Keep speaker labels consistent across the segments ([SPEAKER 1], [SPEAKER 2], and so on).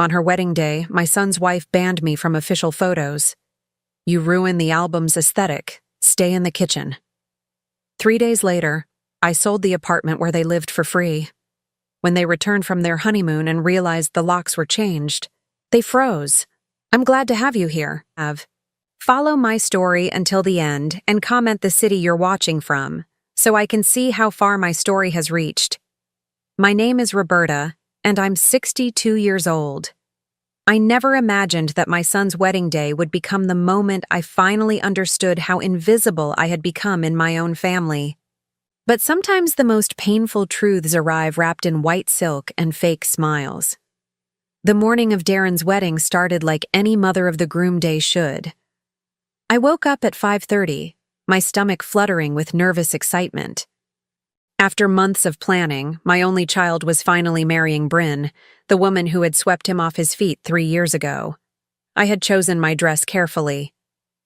[SPEAKER 1] On her wedding day, my son's wife banned me from official photos. You ruin the album's aesthetic. Stay in the kitchen. 3 days later, I sold the apartment where they lived for free. When they returned from their honeymoon and realized the locks were changed, they froze. I'm glad to have you here, Av. Follow my story until the end and comment the city you're watching from, so I can see how far my story has reached. My name is Roberta, and I'm 62 years old. I never imagined that my son's wedding day would become the moment I finally understood how invisible I had become in my own family. But sometimes the most painful truths arrive wrapped in white silk and fake smiles. The morning of Darren's wedding started like any mother of the groom day should. I woke up at 5:30, my stomach fluttering with nervous excitement. After months of planning, my only child was finally marrying Bryn, the woman who had swept him off his feet 3 years ago. I had chosen my dress carefully.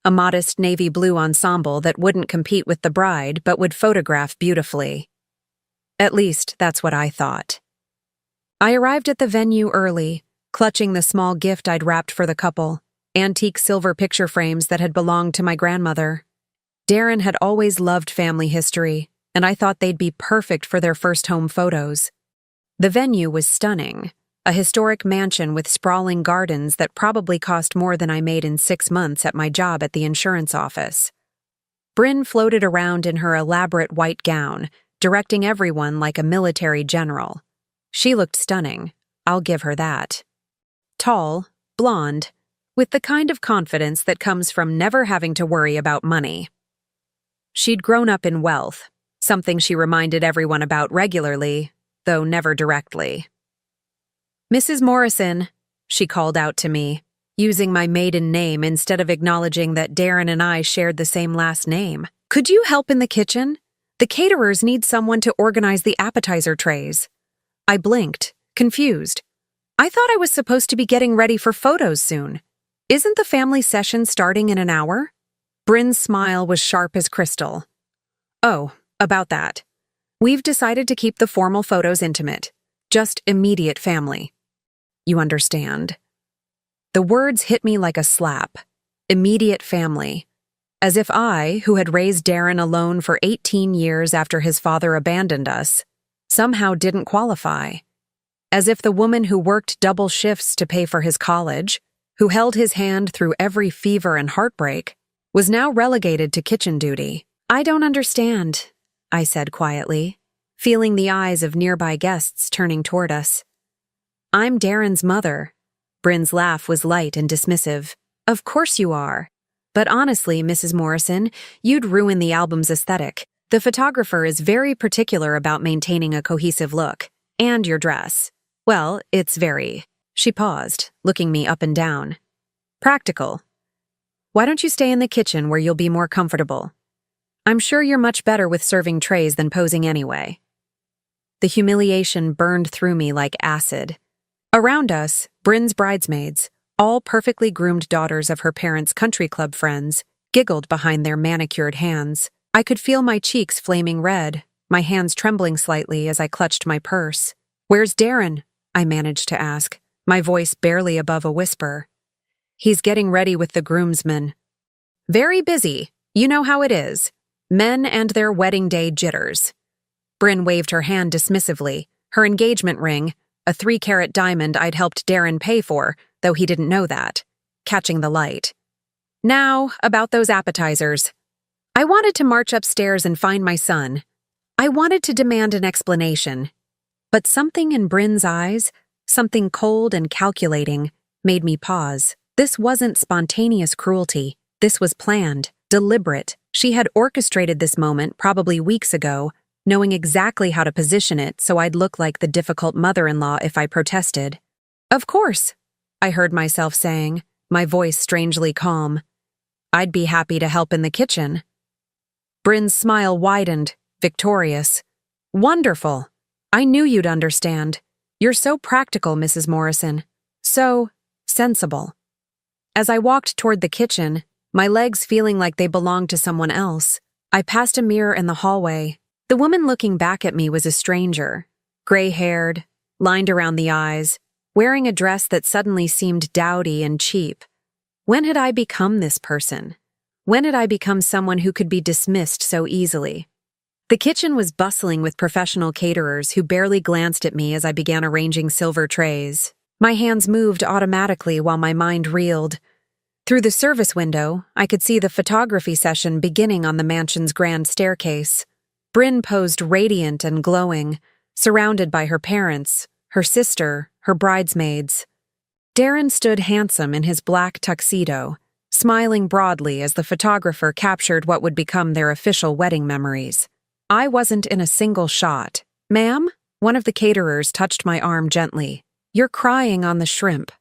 [SPEAKER 1] A modest navy blue ensemble that wouldn't compete with the bride but would photograph beautifully. At least, that's what I thought. I arrived at the venue early, clutching the small gift I'd wrapped for the couple, antique silver picture frames that had belonged to my grandmother. Darren had always loved family history, and I thought they'd be perfect for their first home photos. The venue was stunning, a historic mansion with sprawling gardens that probably cost more than I made in 6 months at my job at the insurance office. Bryn floated around in her elaborate white gown, directing everyone like a military general. She looked stunning, I'll give her that. Tall, blonde, with the kind of confidence that comes from never having to worry about money. She'd grown up in wealth, something she reminded everyone about regularly, though never directly. "Mrs. Morrison," she called out to me, using my maiden name instead of acknowledging that Darren and I shared the same last name. "Could you help in the kitchen? The caterers need someone to organize the appetizer trays." I blinked, confused. I thought I was supposed to be getting ready for photos soon. Isn't the family session starting in an hour? Bryn's smile was sharp as crystal. "Oh, about that. We've decided to keep the formal photos intimate, just immediate family. You understand." The words hit me like a slap. Immediate family. As if I, who had raised Darren alone for 18 years after his father abandoned us, somehow didn't qualify. As if the woman who worked double shifts to pay for his college, who held his hand through every fever and heartbreak, was now relegated to kitchen duty. "I don't understand," I said quietly, feeling the eyes of nearby guests turning toward us. "I'm Darren's mother." Bryn's laugh was light and dismissive. "Of course you are. But honestly, Mrs. Morrison, you'd ruin the album's aesthetic. The photographer is very particular about maintaining a cohesive look. And your dress. Well, it's very..." She paused, looking me up and down. "Practical. Why don't you stay in the kitchen where you'll be more comfortable? I'm sure you're much better with serving trays than posing anyway." The humiliation burned through me like acid. Around us, Bryn's bridesmaids, all perfectly groomed daughters of her parents' country club friends, giggled behind their manicured hands. I could feel my cheeks flaming red, my hands trembling slightly as I clutched my purse. "Where's Darren?" I managed to ask, my voice barely above a whisper. "He's getting ready with the groomsmen." "Very busy. You know how it is. Men and their wedding day jitters." Bryn waved her hand dismissively, her engagement ring, a 3-carat diamond I'd helped Darren pay for, though he didn't know that, catching the light. "Now, about those appetizers. I wanted to march upstairs and find my son. I wanted to demand an explanation. But something in Bryn's eyes, something cold and calculating, made me pause. This wasn't spontaneous cruelty. This was planned, deliberate. She had orchestrated this moment probably weeks ago, knowing exactly how to position it so I'd look like the difficult mother-in-law if I protested. "Of course," I heard myself saying, my voice strangely calm. "I'd be happy to help in the kitchen." Bryn's smile widened, victorious. "Wonderful. I knew you'd understand. You're so practical, Mrs. Morrison. So sensible." As I walked toward the kitchen, my legs feeling like they belonged to someone else, I passed a mirror in the hallway. The woman looking back at me was a stranger, gray-haired, lined around the eyes, wearing a dress that suddenly seemed dowdy and cheap. When had I become this person? When had I become someone who could be dismissed so easily? The kitchen was bustling with professional caterers who barely glanced at me as I began arranging silver trays. My hands moved automatically while my mind reeled. Through the service window, I could see the photography session beginning on the mansion's grand staircase. Bryn posed radiant and glowing, surrounded by her parents, her sister, her bridesmaids. Darren stood handsome in his black tuxedo, smiling broadly as the photographer captured what would become their official wedding memories. I wasn't in a single shot. "Ma'am?" One of the caterers touched my arm gently. "You're crying on the shrimp."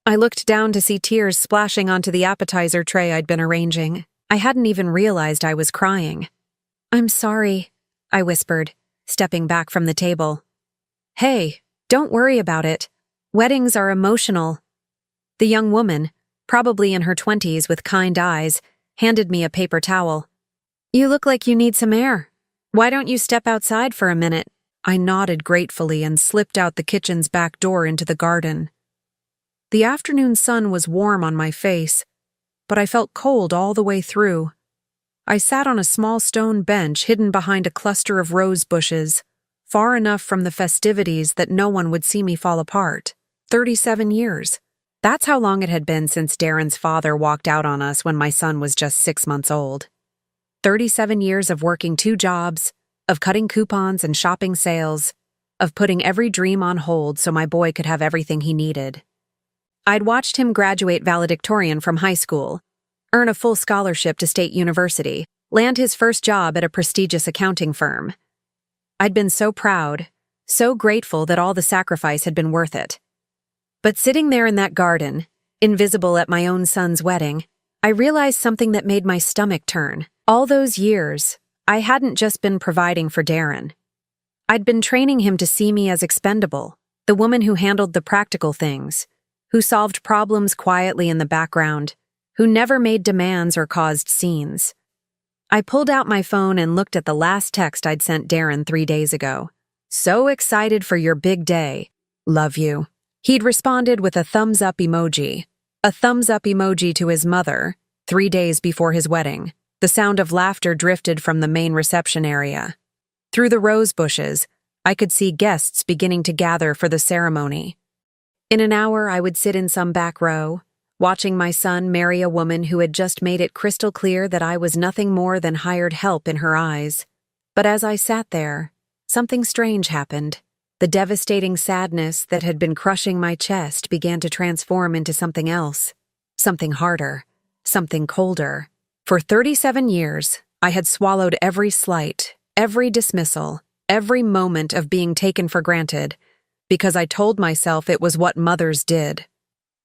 [SPEAKER 1] I looked down to see tears splashing onto the appetizer tray I'd been arranging. I hadn't even realized I was crying. "I'm sorry," I whispered, stepping back from the table. "Hey, don't worry about it. Weddings are emotional." The young woman, probably in her 20s with kind eyes, handed me a paper towel. "You look like you need some air. Why don't you step outside for a minute?" I nodded gratefully and slipped out the kitchen's back door into the garden. The afternoon sun was warm on my face, but I felt cold all the way through. I sat on a small stone bench hidden behind a cluster of rose bushes, far enough from the festivities that no one would see me fall apart. 37 years. That's how long it had been since Darren's father walked out on us when my son was just 6 months old. 37 years of working 2 jobs, of cutting coupons and shopping sales, of putting every dream on hold so my boy could have everything he needed. I'd watched him graduate valedictorian from high school, earn a full scholarship to State University, land his first job at a prestigious accounting firm. I'd been so proud, so grateful that all the sacrifice had been worth it. But sitting there in that garden, invisible at my own son's wedding, I realized something that made my stomach turn. All those years, I hadn't just been providing for Darren. I'd been training him to see me as expendable, the woman who handled the practical things, who solved problems quietly in the background, who never made demands or caused scenes. I pulled out my phone and looked at the last text I'd sent Darren 3 days ago. "So excited for your big day. Love you." He'd responded with a thumbs-up emoji. A thumbs-up emoji to his mother, 3 days before his wedding. The sound of laughter drifted from the main reception area. Through the rose bushes, I could see guests beginning to gather for the ceremony. In an hour, I would sit in some back row, watching my son marry a woman who had just made it crystal clear that I was nothing more than hired help in her eyes. But as I sat there, something strange happened. The devastating sadness that had been crushing my chest began to transform into something else, something harder, something colder. For 37 years, I had swallowed every slight, every dismissal, every moment of being taken for granted, because I told myself it was what mothers did.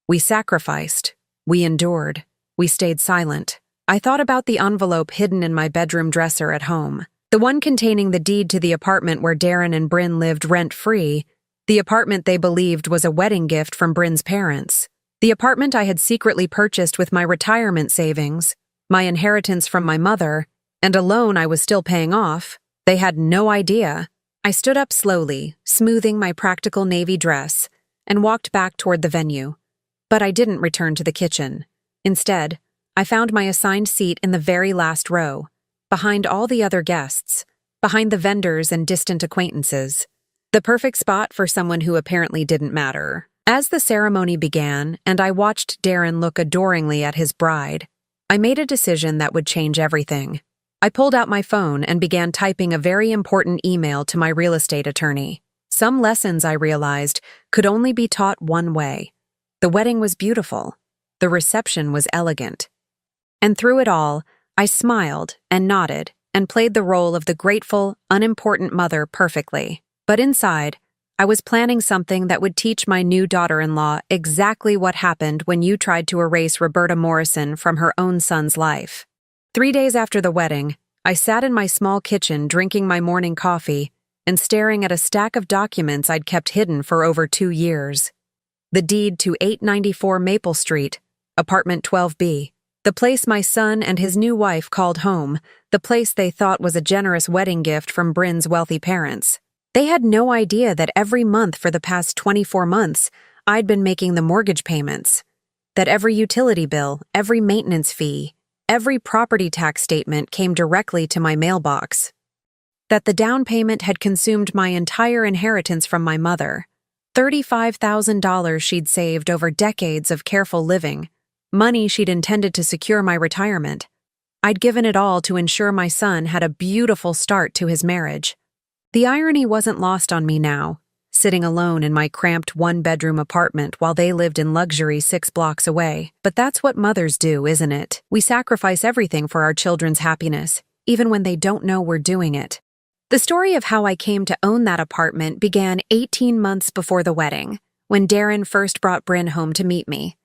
[SPEAKER 1] We sacrificed, we endured, we stayed silent. I thought about the envelope hidden in my bedroom dresser at home, the one containing the deed to the apartment where Darren and Bryn lived rent-free, the apartment they believed was a wedding gift from Bryn's parents, the apartment I had secretly purchased with my retirement savings, my inheritance from my mother, and a loan I was still paying off. They had no idea. I stood up slowly, smoothing my practical navy dress, and walked back toward the venue. But I didn't return to the kitchen. Instead, I found my assigned seat in the very last row, behind all the other guests, behind the vendors and distant acquaintances. The perfect spot for someone who apparently didn't matter. As the ceremony began and I watched Darren look adoringly at his bride, I made a decision that would change everything. I pulled out my phone and began typing a very important email to my real estate attorney. Some lessons, I realized, could only be taught one way. The wedding was beautiful. The reception was elegant. And through it all, I smiled and nodded and played the role of the grateful, unimportant mother perfectly. But inside, I was planning something that would teach my new daughter-in-law exactly what happened when you tried to erase Roberta Morrison from her own son's life. 3 days after the wedding, I sat in my small kitchen drinking my morning coffee and staring at a stack of documents I'd kept hidden for over 2 years. The deed to 894 Maple Street, apartment 12B, the place my son and his new wife called home, the place they thought was a generous wedding gift from Bryn's wealthy parents. They had no idea that every month for the past 24 months, I'd been making the mortgage payments, that every utility bill, every maintenance fee, every property tax statement came directly to my mailbox, that the down payment had consumed my entire inheritance from my mother, $35,000 she'd saved over decades of careful living, money she'd intended to secure my retirement. I'd given it all to ensure my son had a beautiful start to his marriage. The irony wasn't lost on me now, sitting alone in my cramped one-bedroom apartment while they lived in luxury 6 blocks away. But that's what mothers do, isn't it? We sacrifice everything for our children's happiness, even when they don't know we're doing it. The story of how I came to own that apartment began 18 months before the wedding, when Darren first brought Bryn home to meet me.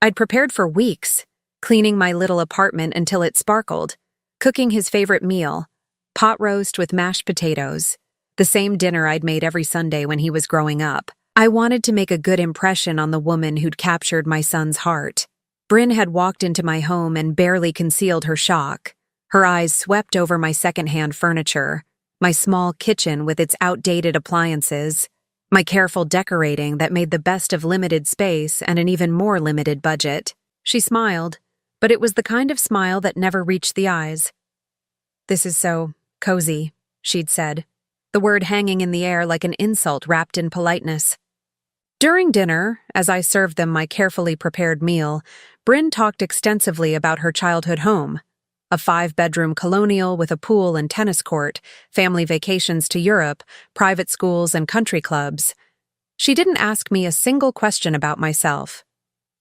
[SPEAKER 1] I'd prepared for weeks, cleaning my little apartment until it sparkled, cooking his favorite meal, pot roast with mashed potatoes, the same dinner I'd made every Sunday when he was growing up. I wanted to make a good impression on the woman who'd captured my son's heart. Bryn had walked into my home and barely concealed her shock. Her eyes swept over my secondhand furniture, my small kitchen with its outdated appliances, my careful decorating that made the best of limited space and an even more limited budget. She smiled, but it was the kind of smile that never reached the eyes. "This is so cozy," she'd said, the word hanging in the air like an insult wrapped in politeness. During dinner, as I served them my carefully prepared meal, Bryn talked extensively about her childhood home, a 5-bedroom colonial with a pool and tennis court, family vacations to Europe, private schools and country clubs. She didn't ask me a single question about myself.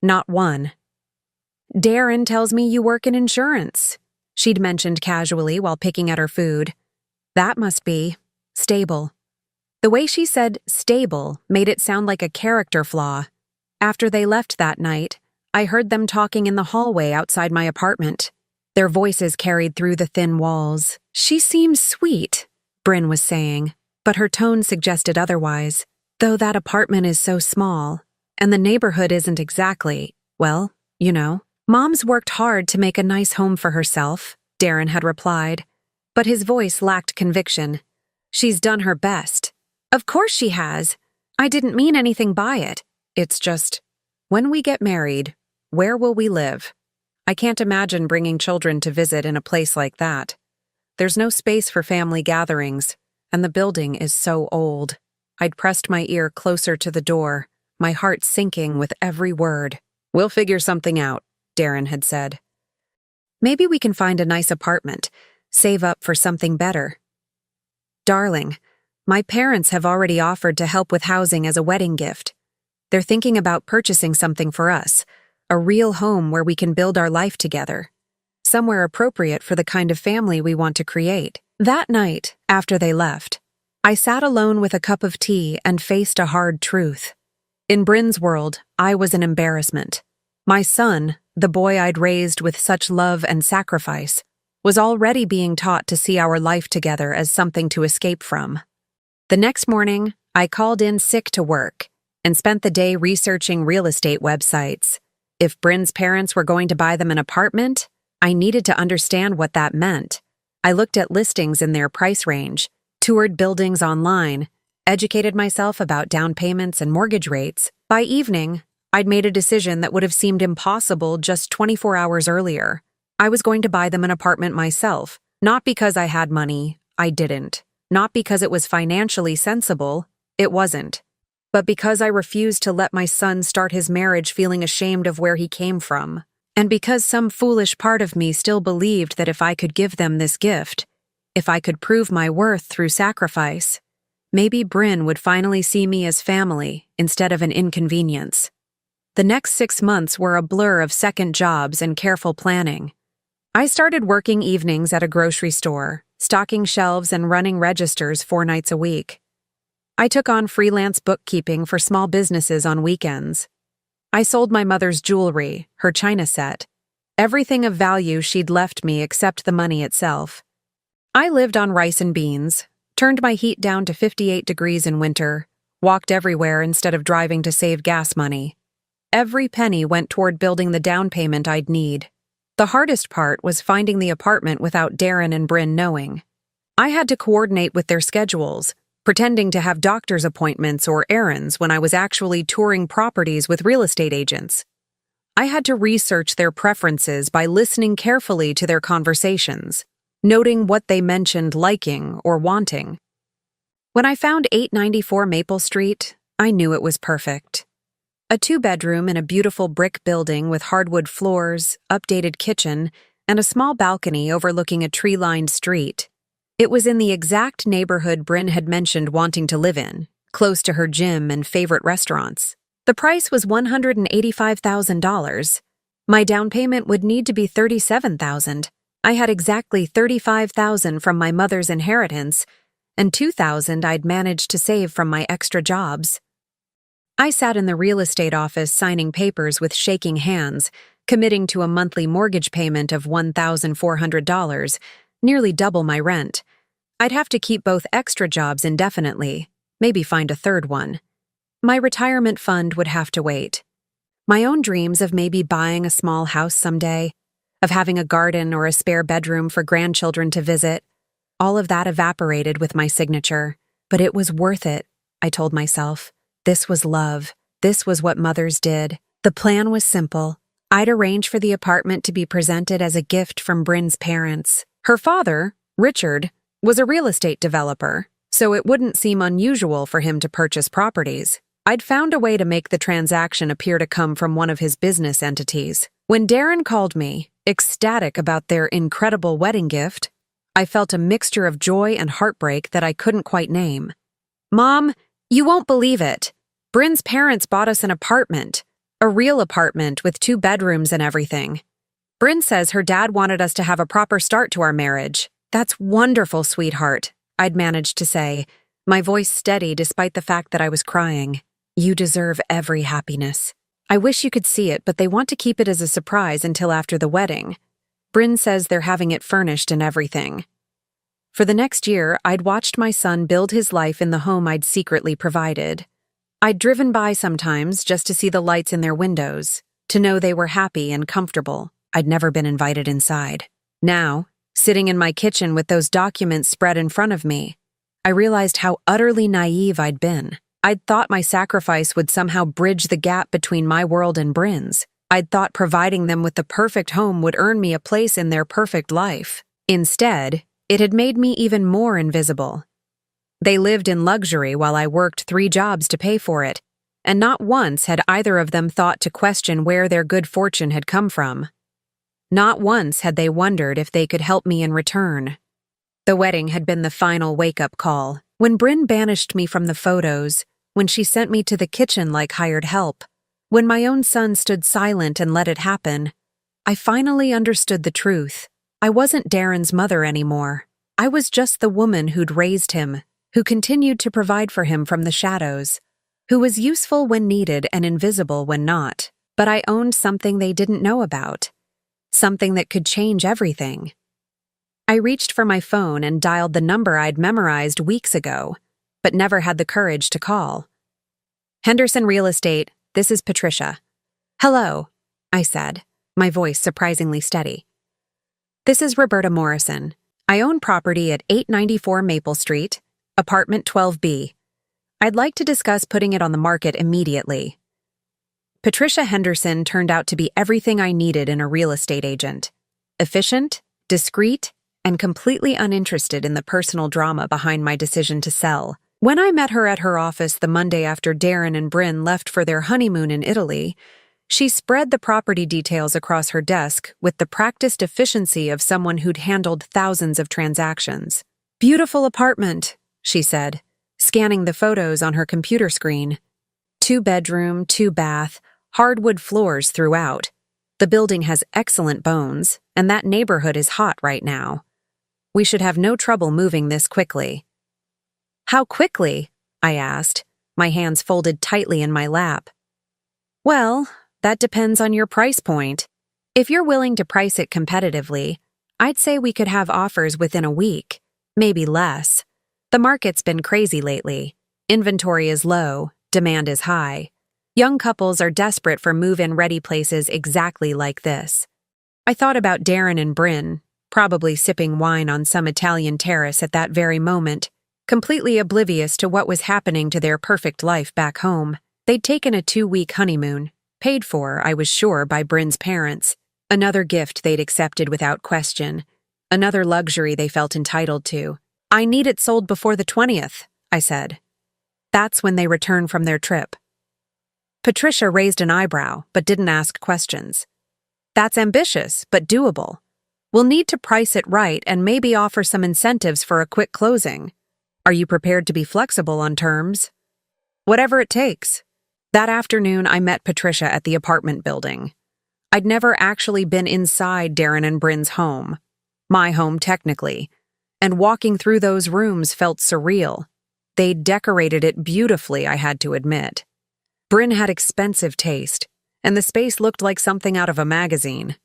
[SPEAKER 1] Not one. "Darren tells me you work in insurance," she'd mentioned casually while picking at her food. "That must be stable." The way she said stable made it sound like a character flaw. After they left that night, I heard them talking in the hallway outside my apartment. Their voices carried through the thin walls. "She seems sweet," Bryn was saying, but her tone suggested otherwise. "Though that apartment is so small, and the neighborhood isn't exactly, well, you know. Mom's worked hard to make a nice home for herself," Darren had replied, but his voice lacked conviction. "She's done her best." "Of course she has. I didn't mean anything by it. It's just, when we get married, where will we live? I can't imagine bringing children to visit in a place like that. There's no space for family gatherings, and the building is so old." I'd pressed my ear closer to the door, my heart sinking with every word. "We'll figure something out," Darren had said. "Maybe we can find a nice apartment, save up for something better." "Darling, my parents have already offered to help with housing as a wedding gift. They're thinking about purchasing something for us, a real home where we can build our life together, somewhere appropriate for the kind of family we want to create." That night, after they left, I sat alone with a cup of tea and faced a hard truth. In Bryn's world, I was an embarrassment. My son, the boy I'd raised with such love and sacrifice, was already being taught to see our life together as something to escape from. The next morning, I called in sick to work and spent the day researching real estate websites. If Bryn's parents were going to buy them an apartment, I needed to understand what that meant. I looked at listings in their price range, toured buildings online, educated myself about down payments and mortgage rates. By evening, I'd made a decision that would have seemed impossible just 24 hours earlier. I was going to buy them an apartment myself, not because I had money, I didn't. Not because it was financially sensible, it wasn't. But because I refused to let my son start his marriage feeling ashamed of where he came from. And because some foolish part of me still believed that if I could give them this gift, if I could prove my worth through sacrifice, maybe Bryn would finally see me as family instead of an inconvenience. The next 6 months were a blur of second jobs and careful planning. I started working evenings at a grocery store, stocking shelves and running registers 4 nights a week. I took on freelance bookkeeping for small businesses on weekends. I sold my mother's jewelry, her china set, everything of value she'd left me except the money itself. I lived on rice and beans, turned my heat down to 58 degrees in winter, walked everywhere instead of driving to save gas money. Every penny went toward building the down payment I'd need. The hardest part was finding the apartment without Darren and Bryn knowing. I had to coordinate with their schedules, pretending to have doctor's appointments or errands when I was actually touring properties with real estate agents. I had to research their preferences by listening carefully to their conversations, noting what they mentioned liking or wanting. When I found 894 Maple Street, I knew it was perfect. A 2-bedroom in a beautiful brick building with hardwood floors, updated kitchen, and a small balcony overlooking a tree-lined street. It was in the exact neighborhood Bryn had mentioned wanting to live in, close to her gym and favorite restaurants. The price was $185,000. My down payment would need to be $37,000. I had exactly $35,000 from my mother's inheritance, and $2,000 I'd managed to save from my extra jobs. I sat in the real estate office signing papers with shaking hands, committing to a monthly mortgage payment of $1,400, nearly double my rent. I'd have to keep both extra jobs indefinitely, maybe find a third one. My retirement fund would have to wait. My own dreams of maybe buying a small house someday, of having a garden or a spare bedroom for grandchildren to visit, all of that evaporated with my signature. But it was worth it, I told myself. This was love. This was what mothers did. The plan was simple. I'd arrange for the apartment to be presented as a gift from Bryn's parents. Her father, Richard, was a real estate developer, so it wouldn't seem unusual for him to purchase properties. I'd found a way to make the transaction appear to come from one of his business entities. When Darren called me, ecstatic about their incredible wedding gift, I felt a mixture of joy and heartbreak that I couldn't quite name. "Mom, you won't believe it. Bryn's parents bought us an apartment, a real apartment with 2 bedrooms and everything. Bryn says her dad wanted us to have a proper start to our marriage." "That's wonderful, sweetheart," I'd managed to say, my voice steady despite the fact that I was crying. "You deserve every happiness. I wish you could see it, but they want to keep it as a surprise until after the wedding. Bryn says they're having it furnished and everything." For the next year, I'd watched my son build his life in the home I'd secretly provided. I'd driven by sometimes just to see the lights in their windows, to know they were happy and comfortable. I'd never been invited inside. Now, sitting in my kitchen with those documents spread in front of me, I realized how utterly naive I'd been. I'd thought my sacrifice would somehow bridge the gap between my world and Bryn's. I'd thought providing them with the perfect home would earn me a place in their perfect life. Instead, it had made me even more invisible. They lived in luxury while I worked 3 jobs to pay for it, and not once had either of them thought to question where their good fortune had come from. Not once had they wondered if they could help me in return. The wedding had been the final wake-up call. When Bryn banished me from the photos, when she sent me to the kitchen like hired help, when my own son stood silent and let it happen, I finally understood the truth. I wasn't Darren's mother anymore. I was just the woman who'd raised him, who continued to provide for him from the shadows, who was useful when needed and invisible when not. But I owned something they didn't know about, something that could change everything. I reached for my phone and dialed the number I'd memorized weeks ago, but never had the courage to call. "Henderson Real Estate, this is Patricia." "Hello," I said, my voice surprisingly steady. "This is Roberta Morrison. I own property at 894 Maple Street, apartment 12B. I'd like to discuss putting it on the market immediately." Patricia Henderson turned out to be everything I needed in a real estate agent. Efficient, discreet, and completely uninterested in the personal drama behind my decision to sell. When I met her at her office the Monday after Darren and Bryn left for their honeymoon in Italy, she spread the property details across her desk with the practiced efficiency of someone who'd handled thousands of transactions. "Beautiful apartment," she said, scanning the photos on her computer screen. 2-bedroom, 2-bath, hardwood floors throughout. The building has excellent bones, and that neighborhood is hot right now. We should have no trouble moving this quickly. "How quickly?" I asked, my hands folded tightly in my lap. "Well, that depends on your price point. If you're willing to price it competitively, I'd say we could have offers within a week, maybe less. The market's been crazy lately. Inventory is low, demand is high. Young couples are desperate for move-in ready places exactly like this." I thought about Darren and Bryn, probably sipping wine on some Italian terrace at that very moment, completely oblivious to what was happening to their perfect life back home. They'd taken a 2-week honeymoon, paid for, I was sure, by Bryn's parents. Another gift they'd accepted without question. Another luxury they felt entitled to. "I need it sold before the 20th, I said. That's when they returned from their trip. Patricia raised an eyebrow, but didn't ask questions. "That's ambitious, but doable. We'll need to price it right and maybe offer some incentives for a quick closing. Are you prepared to be flexible on terms?" "Whatever it takes." That afternoon, I met Patricia at the apartment building. I'd never actually been inside Darren and Bryn's home. My home, technically. And walking through those rooms felt surreal. They'd decorated it beautifully, I had to admit. Bryn had expensive taste, and the space looked like something out of a magazine.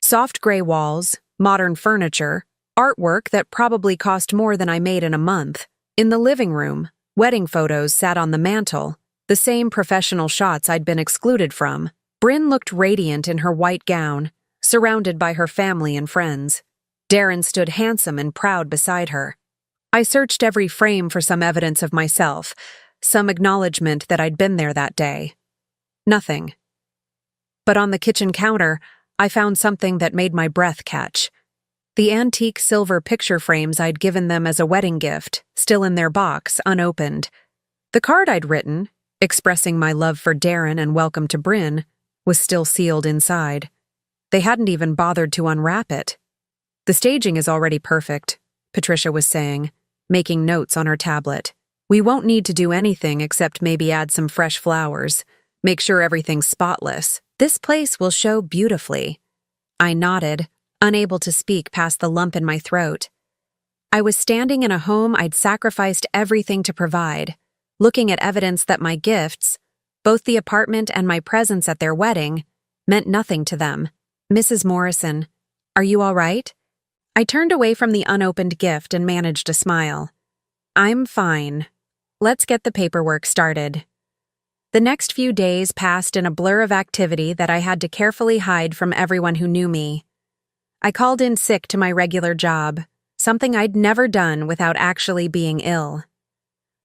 [SPEAKER 1] Soft gray walls, modern furniture, artwork that probably cost more than I made in a month. In the living room, wedding photos sat on the mantel, the same professional shots I'd been excluded from. Bryn looked radiant in her white gown, surrounded by her family and friends. Darren stood handsome and proud beside her. I searched every frame for some evidence of myself, some acknowledgement that I'd been there that day. Nothing. But on the kitchen counter, I found something that made my breath catch. The antique silver picture frames I'd given them as a wedding gift, still in their box, unopened. The card I'd written, expressing my love for Darren and welcome to Bryn, was still sealed inside. They hadn't even bothered to unwrap it. "The staging is already perfect," Patricia was saying, making notes on her tablet. "We won't need to do anything except maybe add some fresh flowers, make sure everything's spotless. This place will show beautifully." I nodded, unable to speak past the lump in my throat. I was standing in a home I'd sacrificed everything to provide, looking at evidence that my gifts, both the apartment and my presence at their wedding, meant nothing to them. "Mrs. Morrison, are you all right?" I turned away from the unopened gift and managed a smile. "I'm fine. Let's get the paperwork started." The next few days passed in a blur of activity that I had to carefully hide from everyone who knew me. I called in sick to my regular job, something I'd never done without actually being ill.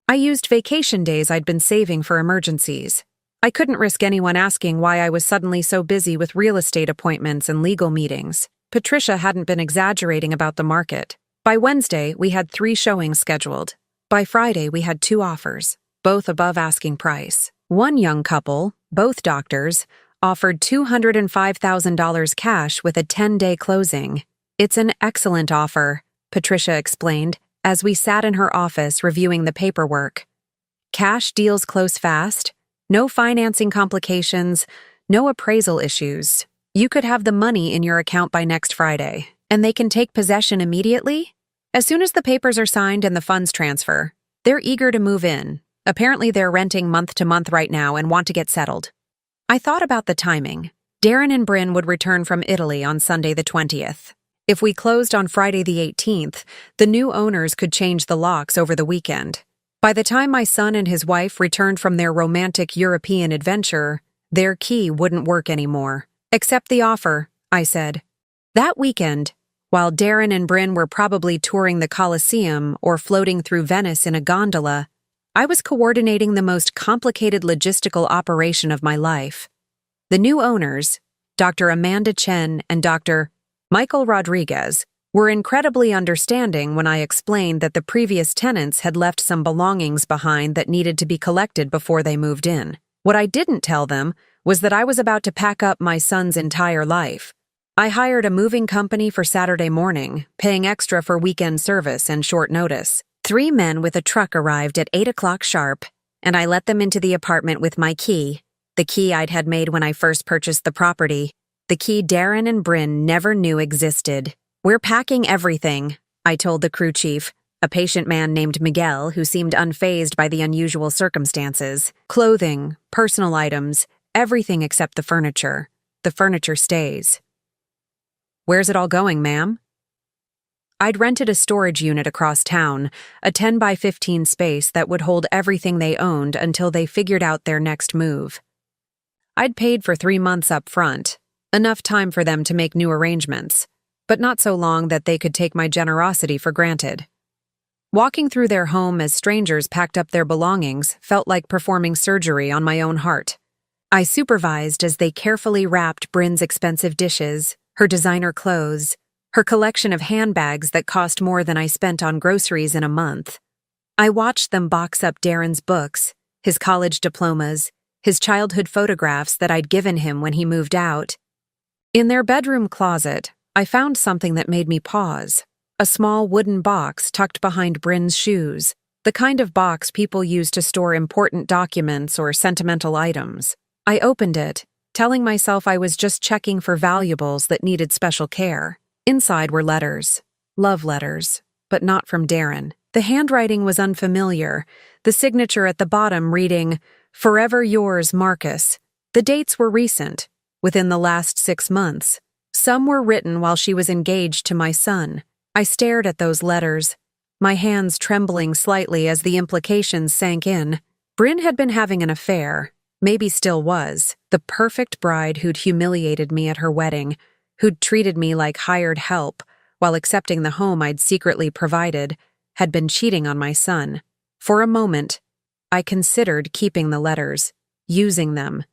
[SPEAKER 1] I used vacation days I'd been saving for emergencies. I couldn't risk anyone asking why I was suddenly so busy with real estate appointments and legal meetings. Patricia hadn't been exaggerating about the market. By Wednesday, we had 3 showings scheduled. By Friday, we had 2 offers, both above asking price. One young couple, both doctors, offered $205,000 cash with a 10-day closing. "It's an excellent offer," Patricia explained, as we sat in her office reviewing the paperwork. "Cash deals close fast, no financing complications, no appraisal issues. You could have the money in your account by next Friday, and they can take possession immediately? As soon as the papers are signed and the funds transfer. They're eager to move in. Apparently they're renting month to month right now and want to get settled." I thought about the timing. Darren and Bryn would return from Italy on Sunday the 20th. If we closed on Friday the 18th, the new owners could change the locks over the weekend. By the time my son and his wife returned from their romantic European adventure, their key wouldn't work anymore. "Accept the offer," I said. That weekend, while Darren and Bryn were probably touring the Colosseum or floating through Venice in a gondola, I was coordinating the most complicated logistical operation of my life. The new owners, Dr. Amanda Chen and Dr. Michael Rodriguez, were incredibly understanding when I explained that the previous tenants had left some belongings behind that needed to be collected before they moved in. What I didn't tell them was that I was about to pack up my son's entire life. I hired a moving company for Saturday morning, paying extra for weekend service and short notice. 3 men with a truck arrived at 8 o'clock sharp, and I let them into the apartment with my key, the key I'd had made when I first purchased the property, the key Darren and Bryn never knew existed. "We're packing everything," I told the crew chief, a patient man named Miguel who seemed unfazed by the unusual circumstances. "Clothing, personal items, everything except the furniture. The furniture stays." "Where's it all going, ma'am?" I'd rented a storage unit across town, a 10 by 15 space that would hold everything they owned until they figured out their next move. I'd paid for 3 months up front, enough time for them to make new arrangements, but not so long that they could take my generosity for granted. Walking through their home as strangers packed up their belongings felt like performing surgery on my own heart. I supervised as they carefully wrapped Bryn's expensive dishes, her designer clothes, her collection of handbags that cost more than I spent on groceries in a month. I watched them box up Darren's books, his college diplomas, his childhood photographs that I'd given him when he moved out. In their bedroom closet, I found something that made me pause. A small wooden box tucked behind Bryn's shoes, the kind of box people use to store important documents or sentimental items. I opened it, telling myself I was just checking for valuables that needed special care. Inside were letters. Love letters, but not from Darren. The handwriting was unfamiliar, the signature at the bottom reading, "Forever yours, Marcus." The dates were recent, within the last 6 months. Some were written while she was engaged to my son. I stared at those letters, my hands trembling slightly as the implications sank in. Bryn had been having an affair, maybe still was, the perfect bride who'd humiliated me at her wedding, who'd treated me like hired help while accepting the home I'd secretly provided, had been cheating on my son. For a moment, I considered keeping the letters, using them.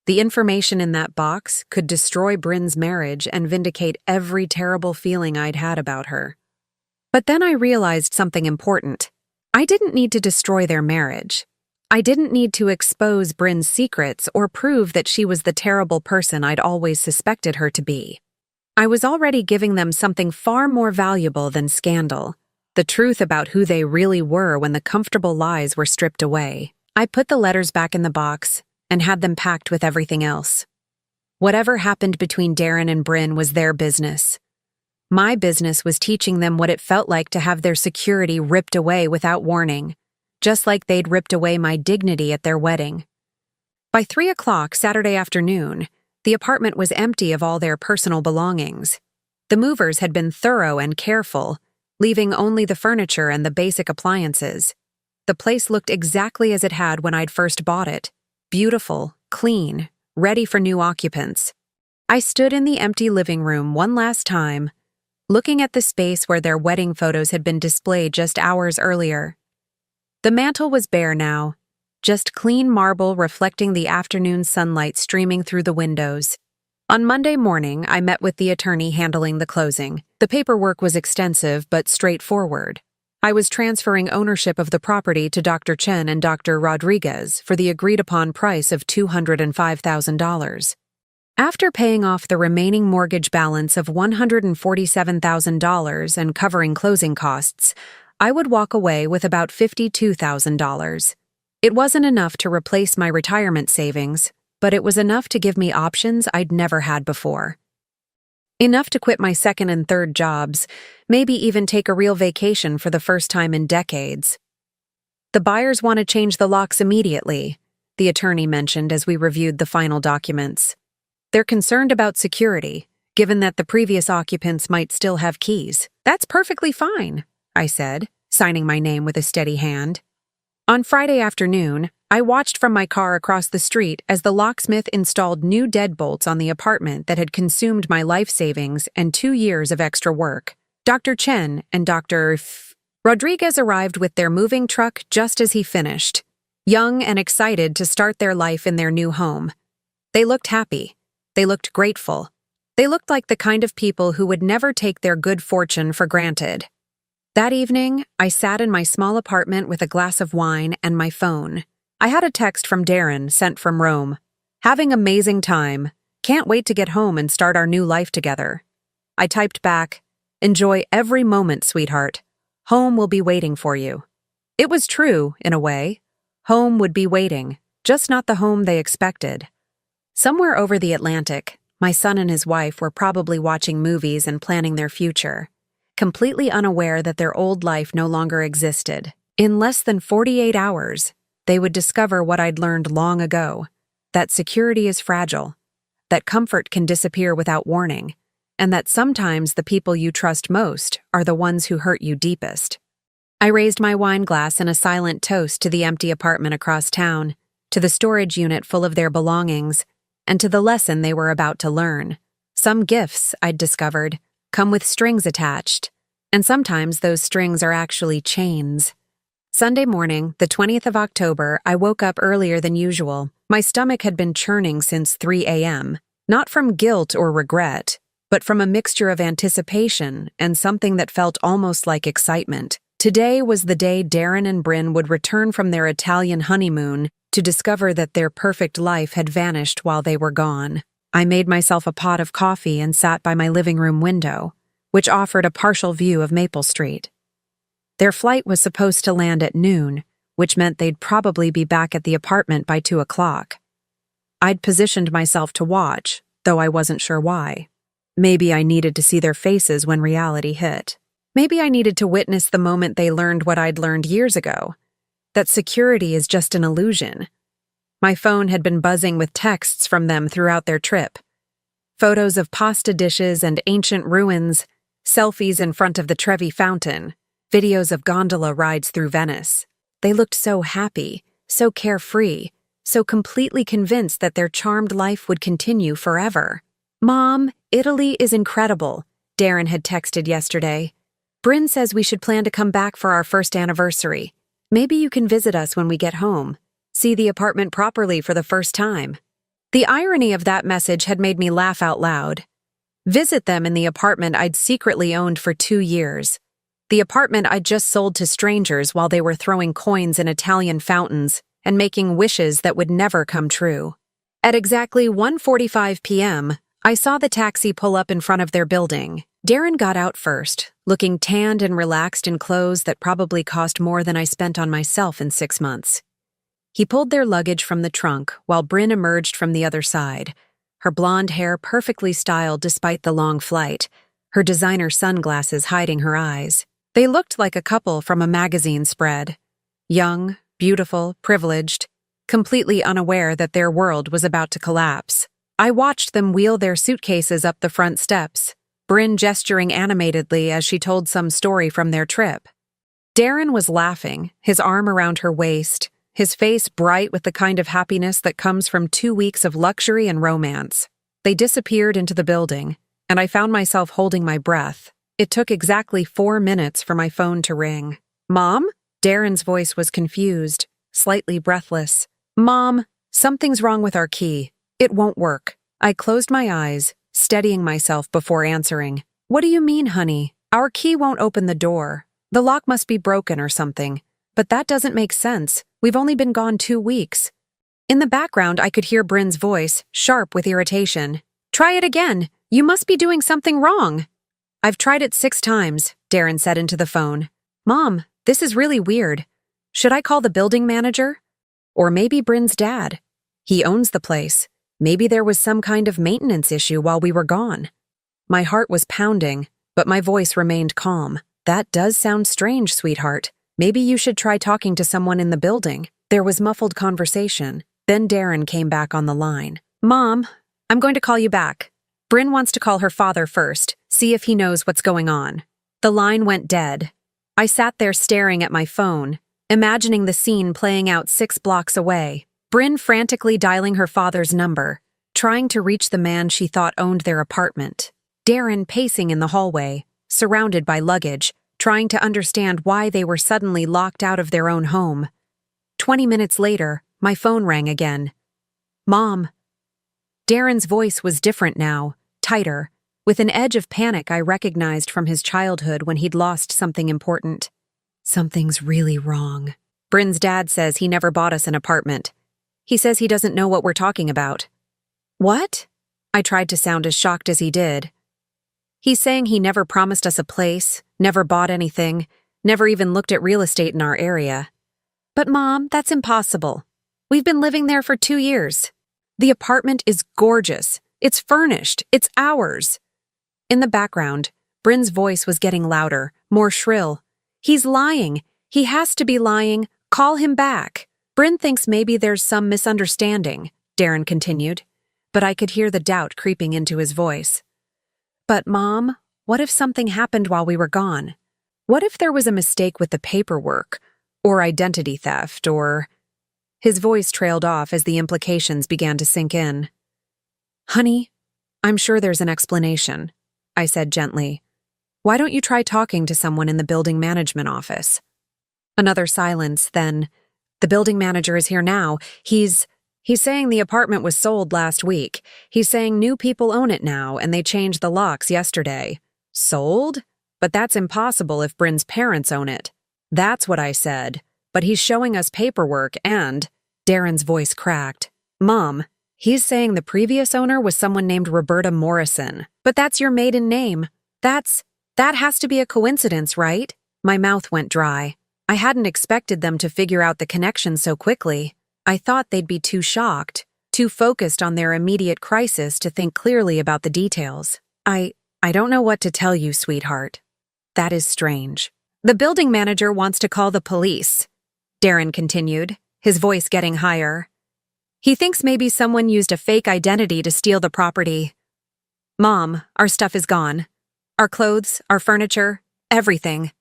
[SPEAKER 1] The information in that box could destroy Bryn's marriage and vindicate every terrible feeling I'd had about her. But then I realized something important. I didn't need to destroy their marriage. I didn't need to expose Bryn's secrets or prove that she was the terrible person I'd always suspected her to be. I was already giving them something far more valuable than scandal, the truth about who they really were when the comfortable lies were stripped away. I put the letters back in the box and had them packed with everything else. Whatever happened between Darren and Bryn was their business. My business was teaching them what it felt like to have their security ripped away without warning, just like they'd ripped away my dignity at their wedding. By 3 o'clock Saturday afternoon, the apartment was empty of all their personal belongings. The movers had been thorough and careful, leaving only the furniture and the basic appliances. The place looked exactly as it had when I'd first bought it. Beautiful, clean, ready for new occupants. I stood in the empty living room one last time, looking at the space where their wedding photos had been displayed just hours earlier. The mantel was bare now, just clean marble reflecting the afternoon sunlight streaming through the windows. On Monday morning, I met with the attorney handling the closing. The paperwork was extensive but straightforward. I was transferring ownership of the property to Dr. Chen and Dr. Rodriguez for the agreed-upon price of $205,000. After paying off the remaining mortgage balance of $147,000 and covering closing costs, I would walk away with about $52,000. It wasn't enough to replace my retirement savings, but it was enough to give me options I'd never had before. Enough to quit my second and third jobs, maybe even take a real vacation for the first time in decades. The buyers want to change the locks immediately, the attorney mentioned as we reviewed the final documents. They're concerned about security, given that the previous occupants might still have keys. That's perfectly fine, I said, signing my name with a steady hand. On Friday afternoon, I watched from my car across the street as the locksmith installed new deadbolts on the apartment that had consumed my life savings and 2 years of extra work. Dr. Chen and Dr. Rodriguez arrived with their moving truck just as he finished, young and excited to start their life in their new home. They looked happy. They looked grateful. They looked like the kind of people who would never take their good fortune for granted. That evening, I sat in my small apartment with a glass of wine and my phone. I had a text from Darren sent from Rome. "Having amazing time. Can't wait to get home and start our new life together." I typed back, "Enjoy every moment, sweetheart. Home will be waiting for you." It was true, in a way. Home would be waiting, just not the home they expected. Somewhere over the Atlantic, my son and his wife were probably watching movies and planning their future, completely unaware that their old life no longer existed. In less than 48 hours, they would discover what I'd learned long ago, that security is fragile, that comfort can disappear without warning, and that sometimes the people you trust most are the ones who hurt you deepest. I raised my wine glass in a silent toast to the empty apartment across town, to the storage unit full of their belongings, and to the lesson they were about to learn. Some gifts, I'd discovered, come with strings attached, And sometimes those strings are actually chains. Sunday morning, the 20th of October, I woke up earlier than usual. My stomach had been churning since 3 a.m., not from guilt or regret, but from a mixture of anticipation and something that felt almost like excitement. Today was the day Darren and Bryn would return from their Italian honeymoon to discover that their perfect life had vanished while they were gone. I made myself a pot of coffee and sat by my living room window, which offered a partial view of Maple Street. Their flight was supposed to land at noon, which meant they'd probably be back at the apartment by 2 o'clock. I'd positioned myself to watch, though I wasn't sure why. Maybe I needed to see their faces when reality hit. Maybe I needed to witness the moment they learned what I'd learned years ago, that security is just an illusion. My phone had been buzzing with texts from them throughout their trip. Photos of pasta dishes and ancient ruins, selfies in front of the Trevi Fountain, videos of gondola rides through Venice. They looked so happy, so carefree, so completely convinced that their charmed life would continue forever. "Mom, Italy is incredible," Darren had texted yesterday. "Bryn says we should plan to come back for our first anniversary. Maybe you can visit us when we get home. See the apartment properly for the first time." The irony of that message had made me laugh out loud. Visit them in the apartment I'd secretly owned for 2 years. The apartment I'd just sold to strangers while they were throwing coins in Italian fountains and making wishes that would never come true. At exactly 1:45 p.m., I saw the taxi pull up in front of their building. Darren got out first, looking tanned and relaxed in clothes that probably cost more than I spent on myself in 6 months. He pulled their luggage from the trunk while Bryn emerged from the other side, her blonde hair perfectly styled despite the long flight, her designer sunglasses hiding her eyes. They looked like a couple from a magazine spread. Young, beautiful, privileged, completely unaware that their world was about to collapse. I watched them wheel their suitcases up the front steps, Bryn gesturing animatedly as she told some story from their trip. Darren was laughing, his arm around her waist, his face bright with the kind of happiness that comes from 2 weeks of luxury and romance. They disappeared into the building, and I found myself holding my breath. It took exactly 4 minutes for my phone to ring. "Mom?" Darren's voice was confused, slightly breathless. "Mom, something's wrong with our key. It won't work." I closed my eyes, steadying myself before answering. "What do you mean, honey? Our key won't open the door. The lock must be broken or something. But that doesn't make sense. We've only been gone 2 weeks. In the background, I could hear Bryn's voice, sharp with irritation. "Try it again. You must be doing something wrong." "I've tried it 6 times, Darren said into the phone. "Mom, this is really weird. Should I call the building manager? Or maybe Bryn's dad? He owns the place. Maybe there was some kind of maintenance issue while we were gone." My heart was pounding, but my voice remained calm. "That does sound strange, sweetheart. Maybe you should try talking to someone in the building." There was muffled conversation. Then Darren came back on the line. "Mom, I'm going to call you back. Bryn wants to call her father first, see if he knows what's going on." The line went dead. I sat there staring at my phone, imagining the scene playing out 6 blocks away. Bryn frantically dialing her father's number, trying to reach the man she thought owned their apartment. Darren pacing in the hallway, surrounded by luggage, trying to understand why they were suddenly locked out of their own home. 20 minutes later, my phone rang again. "Mom." Darren's voice was different now, tighter, with an edge of panic I recognized from his childhood when he'd lost something important. "Something's really wrong. Bryn's dad says he never bought us an apartment. He says he doesn't know what we're talking about." "What?" I tried to sound as shocked as he did. "He's saying he never promised us a place, never bought anything, never even looked at real estate in our area." "But Mom, that's impossible. We've been living there for 2 years. The apartment is gorgeous. It's furnished. It's ours." In the background, Bryn's voice was getting louder, more shrill. "He's lying. He has to be lying. Call him back." "Bryn thinks maybe there's some misunderstanding," Darren continued, but I could hear the doubt creeping into his voice. "But Mom, what if something happened while we were gone? What if there was a mistake with the paperwork, or identity theft, or—" His voice trailed off as the implications began to sink in. "Honey, I'm sure there's an explanation," I said gently. Why don't you try talking to someone in the building management office? Another silence, then, the building manager is here now. He's saying the apartment was sold last week. He's saying new people own it now, and they changed the locks yesterday. Sold? But that's impossible if Bryn's parents own it. That's what I said. But he's showing us paperwork and… Darren's voice cracked. Mom, he's saying the previous owner was someone named Roberta Morrison. But that's your maiden name. That has to be a coincidence, right? My mouth went dry. I hadn't expected them to figure out the connection so quickly. I thought they'd be too shocked, too focused on their immediate crisis to think clearly about the details. I don't know what to tell you, sweetheart. That is strange. The building manager wants to call the police, Darren continued, his voice getting higher. He thinks maybe someone used a fake identity to steal the property. Mom, our stuff is gone. Our clothes, our furniture, everything.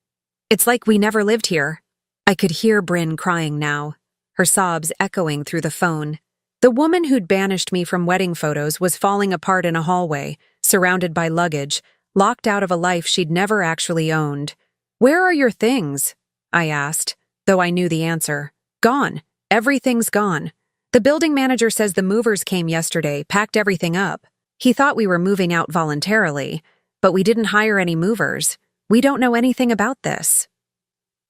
[SPEAKER 1] It's like we never lived here. I could hear Bryn crying now, her sobs echoing through the phone. The woman who'd banished me from wedding photos was falling apart in a hallway, surrounded by luggage, locked out of a life she'd never actually owned. Where are your things? I asked, though I knew the answer. Gone. Everything's gone. The building manager says the movers came yesterday, packed everything up. He thought we were moving out voluntarily, but we didn't hire any movers. We don't know anything about this.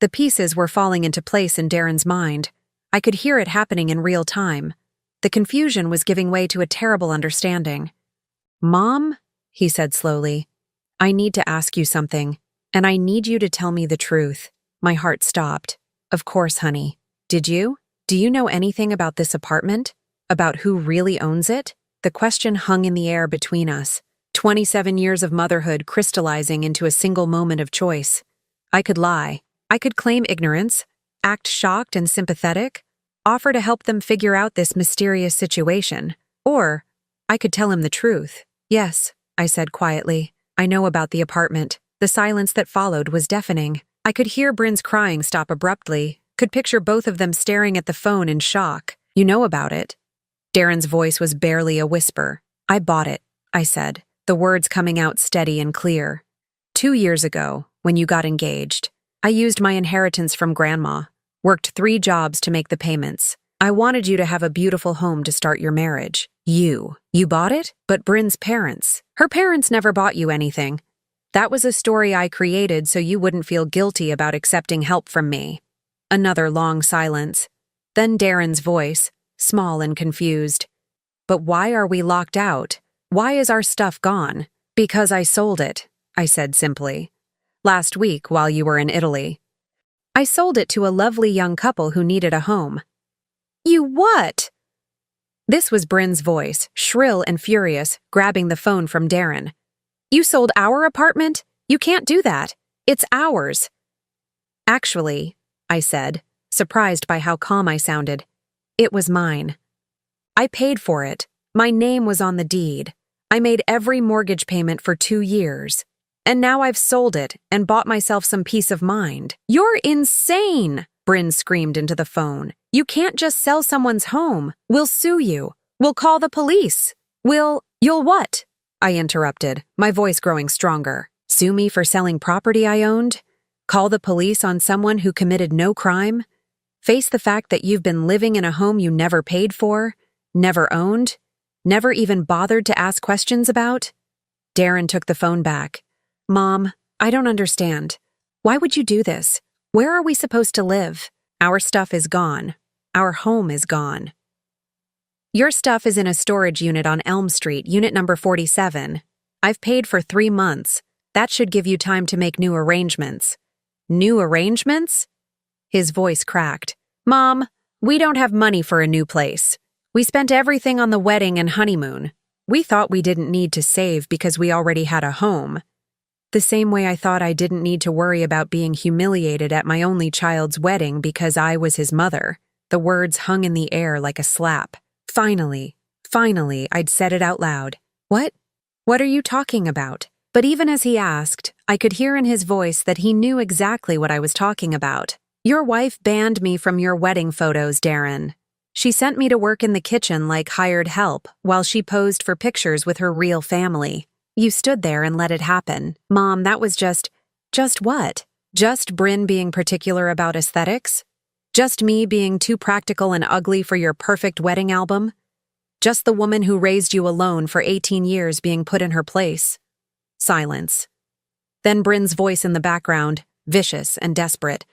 [SPEAKER 1] The pieces were falling into place in Darren's mind. I could hear it happening in real time. The confusion was giving way to a terrible understanding. Mom, he said slowly, I need to ask you something, and I need you to tell me the truth. My heart stopped. Of course, honey. Did you? Do you know anything about this apartment? About who really owns it? The question hung in the air between us. 27 years of motherhood crystallizing into a single moment of choice. I could lie. I could claim ignorance, act shocked and sympathetic, offer to help them figure out this mysterious situation. Or I could tell him the truth. Yes, I said quietly. I know about the apartment. The silence that followed was deafening. I could hear Bryn's crying stop abruptly, could picture both of them staring at the phone in shock. You know about it? Darren's voice was barely a whisper. I bought it, I said, the words coming out steady and clear. 2 years ago, when you got engaged, I used my inheritance from Grandma, worked 3 jobs to make the payments. I wanted you to have a beautiful home to start your marriage. You bought it? But Bryn's parents. Her parents never bought you anything. That was a story I created so you wouldn't feel guilty about accepting help from me. Another long silence. Then Darren's voice, small and confused. But why are we locked out? Why is our stuff gone? Because I sold it, I said simply. Last week while you were in Italy. I sold it to a lovely young couple who needed a home. You what? This was Bryn's voice, shrill and furious, grabbing the phone from Darren. You sold our apartment? You can't do that. It's ours. Actually, I said, surprised by how calm I sounded. It was mine. I paid for it. My name was on the deed. I made every mortgage payment for 2 years. And now I've sold it and bought myself some peace of mind. You're insane, Bryn screamed into the phone. You can't just sell someone's home. We'll sue you. We'll call the police. You'll what? I interrupted, my voice growing stronger. Sue me for selling property I owned? Call the police on someone who committed no crime? Face the fact that you've been living in a home you never paid for, never owned, never even bothered to ask questions about? Darren took the phone back. Mom, I don't understand. Why would you do this? Where are we supposed to live? Our stuff is gone. Our home is gone. Your stuff is in a storage unit on Elm Street, unit number 47. I've paid for 3 months. That should give you time to make new arrangements. New arrangements? His voice cracked. Mom, we don't have money for a new place. We spent everything on the wedding and honeymoon. We thought we didn't need to save because we already had a home. The same way I thought I didn't need to worry about being humiliated at my only child's wedding because I was his mother. The words hung in the air like a slap. Finally, I'd said it out loud. What? What are you talking about? But even as he asked, I could hear in his voice that he knew exactly what I was talking about. Your wife banned me from your wedding photos, Darren. She sent me to work in the kitchen like hired help while she posed for pictures with her real family. You stood there and let it happen. Mom, that was just what? Just Bryn being particular about aesthetics? Just me being too practical and ugly for your perfect wedding album? Just the woman who raised you alone for 18 years being put in her place? Silence. Then Bryn's voice in the background, vicious and desperate.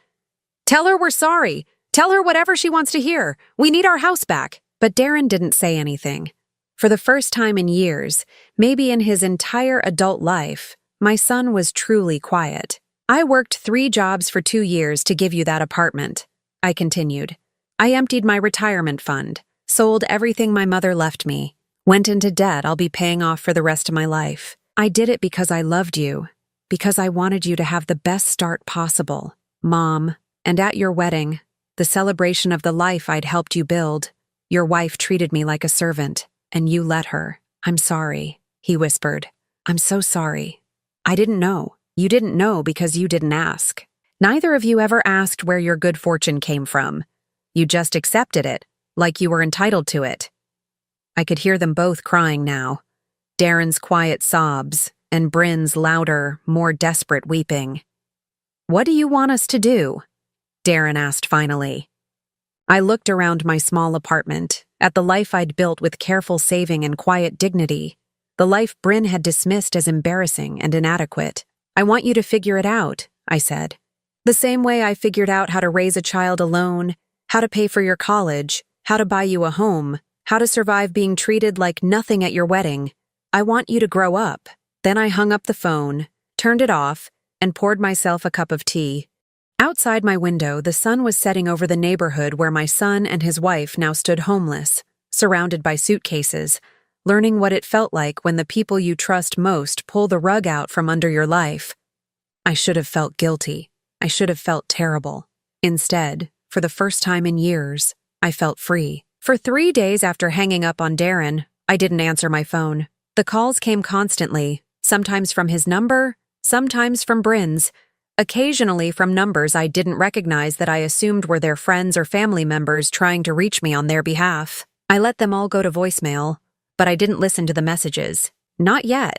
[SPEAKER 1] Tell her we're sorry. Tell her whatever she wants to hear. We need our house back. But Darren didn't say anything. For the first time in years, maybe in his entire adult life, my son was truly quiet. I worked 3 jobs for 2 years to give you that apartment, I continued. I emptied my retirement fund, sold everything my mother left me, went into debt I'll be paying off for the rest of my life. I did it because I loved you, because I wanted you to have the best start possible, Mom. And at your wedding, the celebration of the life I'd helped you build, your wife treated me like a servant, and you let her. I'm sorry, he whispered. I'm so sorry. I didn't know. You didn't know because you didn't ask. Neither of you ever asked where your good fortune came from. You just accepted it, like you were entitled to it. I could hear them both crying now. Darren's quiet sobs, and Bryn's louder, more desperate weeping. What do you want us to do? Darren asked finally. I looked around my small apartment, at the life I'd built with careful saving and quiet dignity, the life Bryn had dismissed as embarrassing and inadequate. I want you to figure it out, I said. The same way I figured out how to raise a child alone, how to pay for your college, how to buy you a home, how to survive being treated like nothing at your wedding. I want you to grow up. Then I hung up the phone, turned it off, and poured myself a cup of tea. Outside my window, the sun was setting over the neighborhood where my son and his wife now stood homeless, surrounded by suitcases, learning what it felt like when the people you trust most pull the rug out from under your life. I should have felt guilty. I should have felt terrible. Instead, for the first time in years, I felt free. For 3 days after hanging up on Darren, I didn't answer my phone. The calls came constantly, sometimes from his number, sometimes from Bryn's, occasionally from numbers I didn't recognize that I assumed were their friends or family members trying to reach me on their behalf. I let them all go to voicemail, but I didn't listen to the messages. Not yet.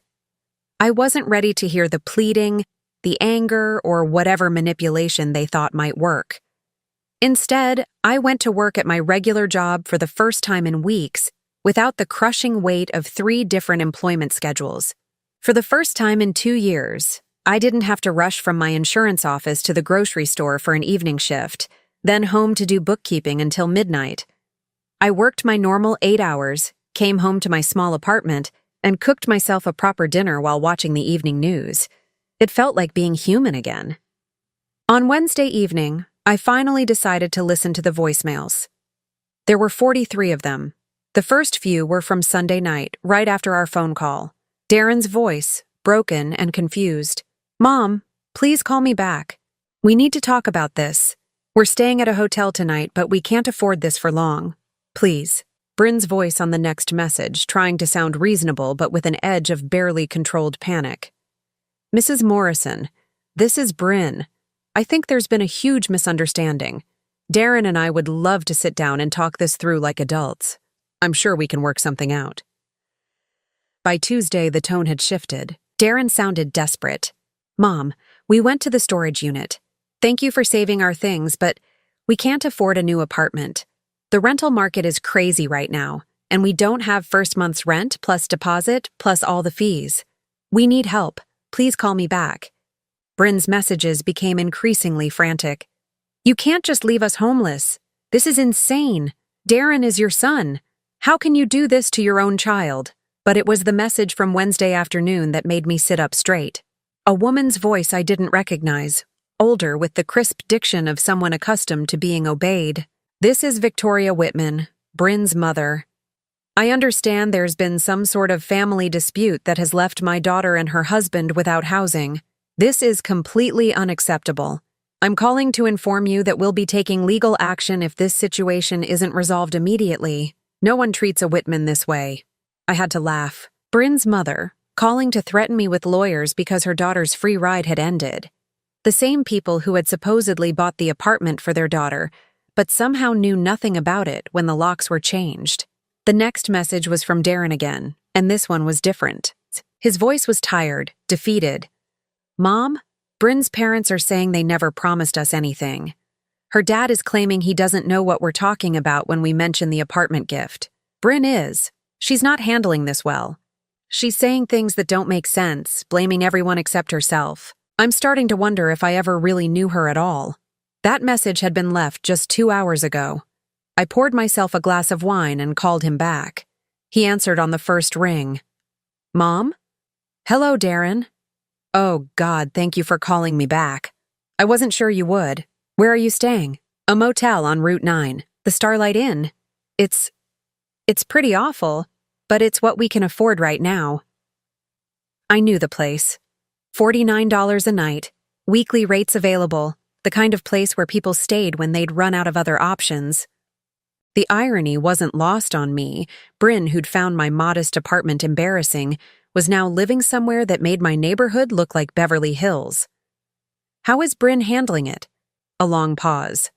[SPEAKER 1] I wasn't ready to hear the pleading, the anger, or whatever manipulation they thought might work. Instead, I went to work at my regular job for the first time in weeks, without the crushing weight of 3 different employment schedules. For the first time in 2 years, I didn't have to rush from my insurance office to the grocery store for an evening shift, then home to do bookkeeping until midnight. I worked my normal 8 hours, came home to my small apartment, and cooked myself a proper dinner while watching the evening news. It felt like being human again. On Wednesday evening, I finally decided to listen to the voicemails. There were 43 of them. The first few were from Sunday night, right after our phone call. Darren's voice, broken and confused. Mom, please call me back. We need to talk about this. We're staying at a hotel tonight, but we can't afford this for long. Please. Bryn's voice on the next message, trying to sound reasonable but with an edge of barely controlled panic. Mrs. Morrison, this is Bryn. I think there's been a huge misunderstanding. Darren and I would love to sit down and talk this through like adults. I'm sure we can work something out. By Tuesday, the tone had shifted. Darren sounded desperate. Mom, we went to the storage unit. Thank you for saving our things, but we can't afford a new apartment. The rental market is crazy right now, and we don't have first month's rent plus deposit plus all the fees. We need help. Please call me back. Bryn's messages became increasingly frantic. You can't just leave us homeless. This is insane. Darren is your son. How can you do this to your own child? But it was the message from Wednesday afternoon that made me sit up straight. A woman's voice I didn't recognize, older with the crisp diction of someone accustomed to being obeyed. This is Victoria Whitman, Bryn's mother. I understand there's been some sort of family dispute that has left my daughter and her husband without housing. This is completely unacceptable. I'm calling to inform you that we'll be taking legal action if this situation isn't resolved immediately. No one treats a Whitman this way. I had to laugh. Bryn's mother, calling to threaten me with lawyers because her daughter's free ride had ended. The same people who had supposedly bought the apartment for their daughter, but somehow knew nothing about it when the locks were changed. The next message was from Darren again, and this one was different. His voice was tired, defeated. Mom, Bryn's parents are saying they never promised us anything. Her dad is claiming he doesn't know what we're talking about when we mention the apartment gift. Bryn is. She's not handling this well. She's saying things that don't make sense, blaming everyone except herself. I'm starting to wonder if I ever really knew her at all. That message had been left just 2 hours ago. I poured myself a glass of wine and called him back. He answered on the first ring. Mom? Hello, Darren. Oh, God, thank you for calling me back. I wasn't sure you would. Where are you staying? A motel on Route 9, the Starlight Inn. It's pretty awful, but it's what we can afford right now. I knew the place. $49 a night, weekly rates available, the kind of place where people stayed when they'd run out of other options. The irony wasn't lost on me. Bryn, who'd found my modest apartment embarrassing, was now living somewhere that made my neighborhood look like Beverly Hills. How is Bryn handling it? A long pause.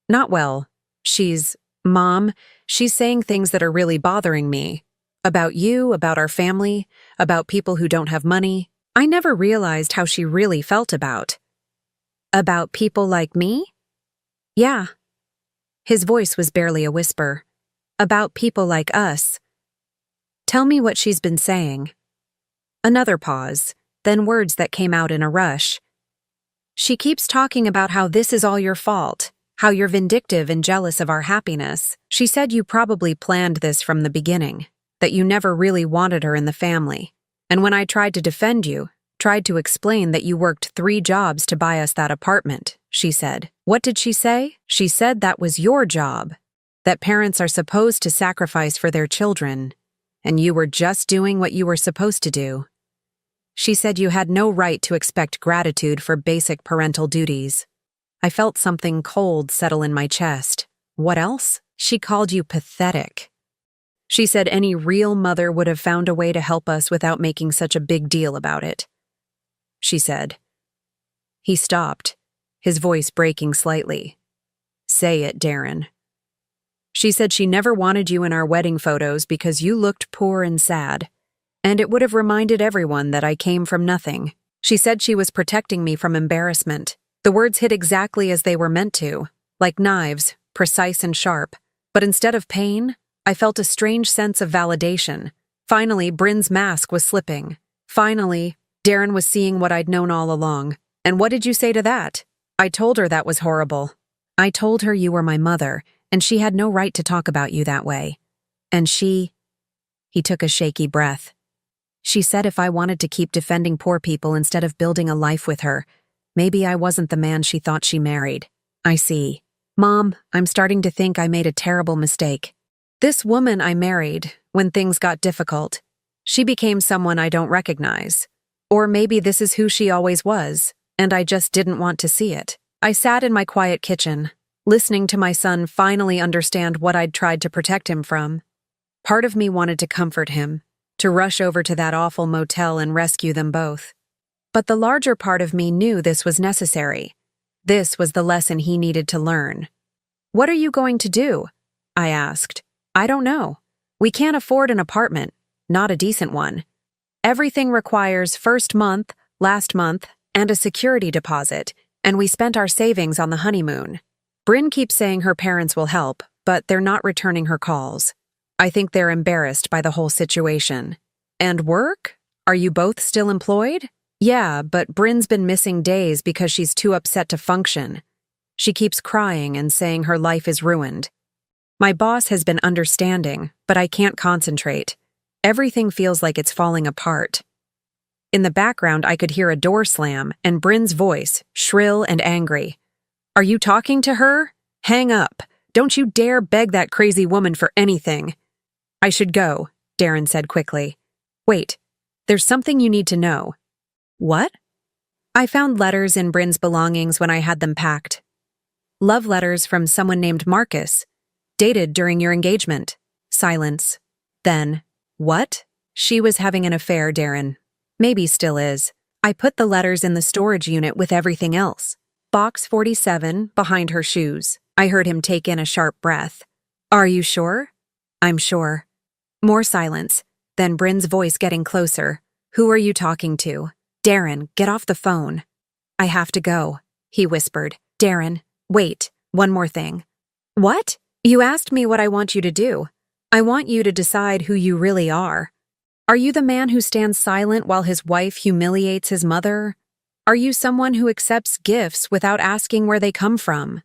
[SPEAKER 1] Not well. Mom, she's saying things that are really bothering me. About you, about our family, about people who don't have money. I never realized how she really felt about. About people like me? Yeah. His voice was barely a whisper. About people like us. Tell me what she's been saying. Another pause, then words that came out in a rush. She keeps talking about how this is all your fault, how you're vindictive and jealous of our happiness. She said you probably planned this from the beginning, that you never really wanted her in the family. And when I tried to defend you, tried to explain that you worked 3 jobs to buy us that apartment, she said. What did she say? She said that was your job, that parents are supposed to sacrifice for their children, and you were just doing what you were supposed to do. She said you had no right to expect gratitude for basic parental duties. I felt something cold settle in my chest. What else? She called you pathetic. She said any real mother would have found a way to help us without making such a big deal about it. She said. He stopped, his voice breaking slightly. Say it, Darren. She said she never wanted you in our wedding photos because you looked poor and sad, and it would have reminded everyone that I came from nothing. She said she was protecting me from embarrassment. The words hit exactly as they were meant to, like knives, precise and sharp. But instead of pain, I felt a strange sense of validation. Finally, Bryn's mask was slipping. Finally, Darren was seeing what I'd known all along. And what did you say to that? I told her that was horrible. I told her you were my mother, and she had no right to talk about you that way. And He took a shaky breath. She said if I wanted to keep defending poor people instead of building a life with her, maybe I wasn't the man she thought she married. I see. Mom, I'm starting to think I made a terrible mistake. This woman I married, when things got difficult, she became someone I don't recognize. Or maybe this is who she always was, and I just didn't want to see it. I sat in my quiet kitchen, listening to my son finally understand what I'd tried to protect him from. Part of me wanted to comfort him, to rush over to that awful motel and rescue them both. But the larger part of me knew this was necessary. This was the lesson he needed to learn. What are you going to do? I asked. I don't know. We can't afford an apartment, not a decent one. Everything requires first month, last month, and a security deposit, and we spent our savings on the honeymoon. Bryn keeps saying her parents will help, but they're not returning her calls. I think they're embarrassed by the whole situation. And work? Are you both still employed? Yeah, but Bryn's been missing days because she's too upset to function. She keeps crying and saying her life is ruined. My boss has been understanding, but I can't concentrate. Everything feels like it's falling apart. In the background, I could hear a door slam and Bryn's voice, shrill and angry. Are you talking to her? Hang up. Don't you dare beg that crazy woman for anything. I should go, Darren said quickly. Wait, there's something you need to know. What? I found letters in Bryn's belongings when I had them packed. Love letters from someone named Marcus, dated during your engagement. Silence. Then, what? She was having an affair, Darren. Maybe still is. I put the letters in the storage unit with everything else. Box 47, behind her shoes. I heard him take in a sharp breath. Are you sure? I'm sure. More silence, then Bryn's voice getting closer. Who are you talking to? Darren, get off the phone. I have to go, he whispered. Darren, wait, one more thing. What? You asked me what I want you to do. I want you to decide who you really are. Are you the man who stands silent while his wife humiliates his mother? Are you someone who accepts gifts without asking where they come from?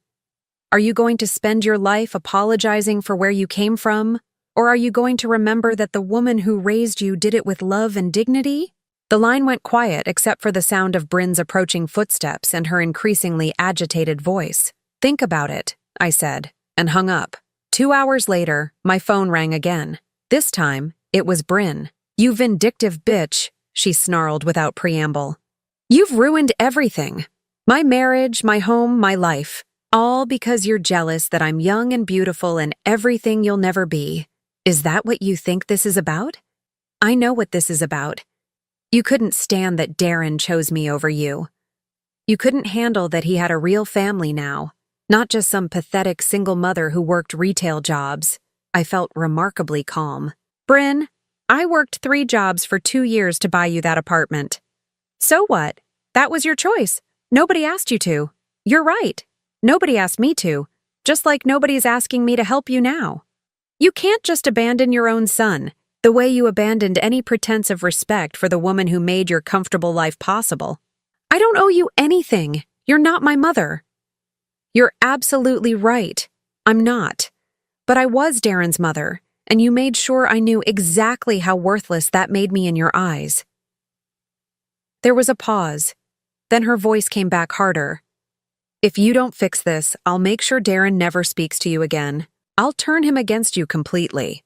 [SPEAKER 1] Are you going to spend your life apologizing for where you came from? Or are you going to remember that the woman who raised you did it with love and dignity? The line went quiet except for the sound of Bryn's approaching footsteps and her increasingly agitated voice. Think about it, I said, and hung up. 2 hours later, my phone rang again. This time, it was Bryn. You vindictive bitch, she snarled without preamble. You've ruined everything. My marriage, my home, my life. All because you're jealous that I'm young and beautiful and everything you'll never be. Is that what you think this is about? I know what this is about. You couldn't stand that Darren chose me over you. You couldn't handle that he had a real family now, not just some pathetic single mother who worked retail jobs. I felt remarkably calm. Bryn, I worked 3 jobs for 2 years to buy you that apartment. So what? That was your choice. Nobody asked you to. You're right. Nobody asked me to, just like nobody's asking me to help you now. You can't just abandon your own son, the way you abandoned any pretense of respect for the woman who made your comfortable life possible. I don't owe you anything. You're not my mother. You're absolutely right. I'm not. But I was Darren's mother, and you made sure I knew exactly how worthless that made me in your eyes. There was a pause. Then her voice came back harder. If you don't fix this, I'll make sure Darren never speaks to you again. I'll turn him against you completely.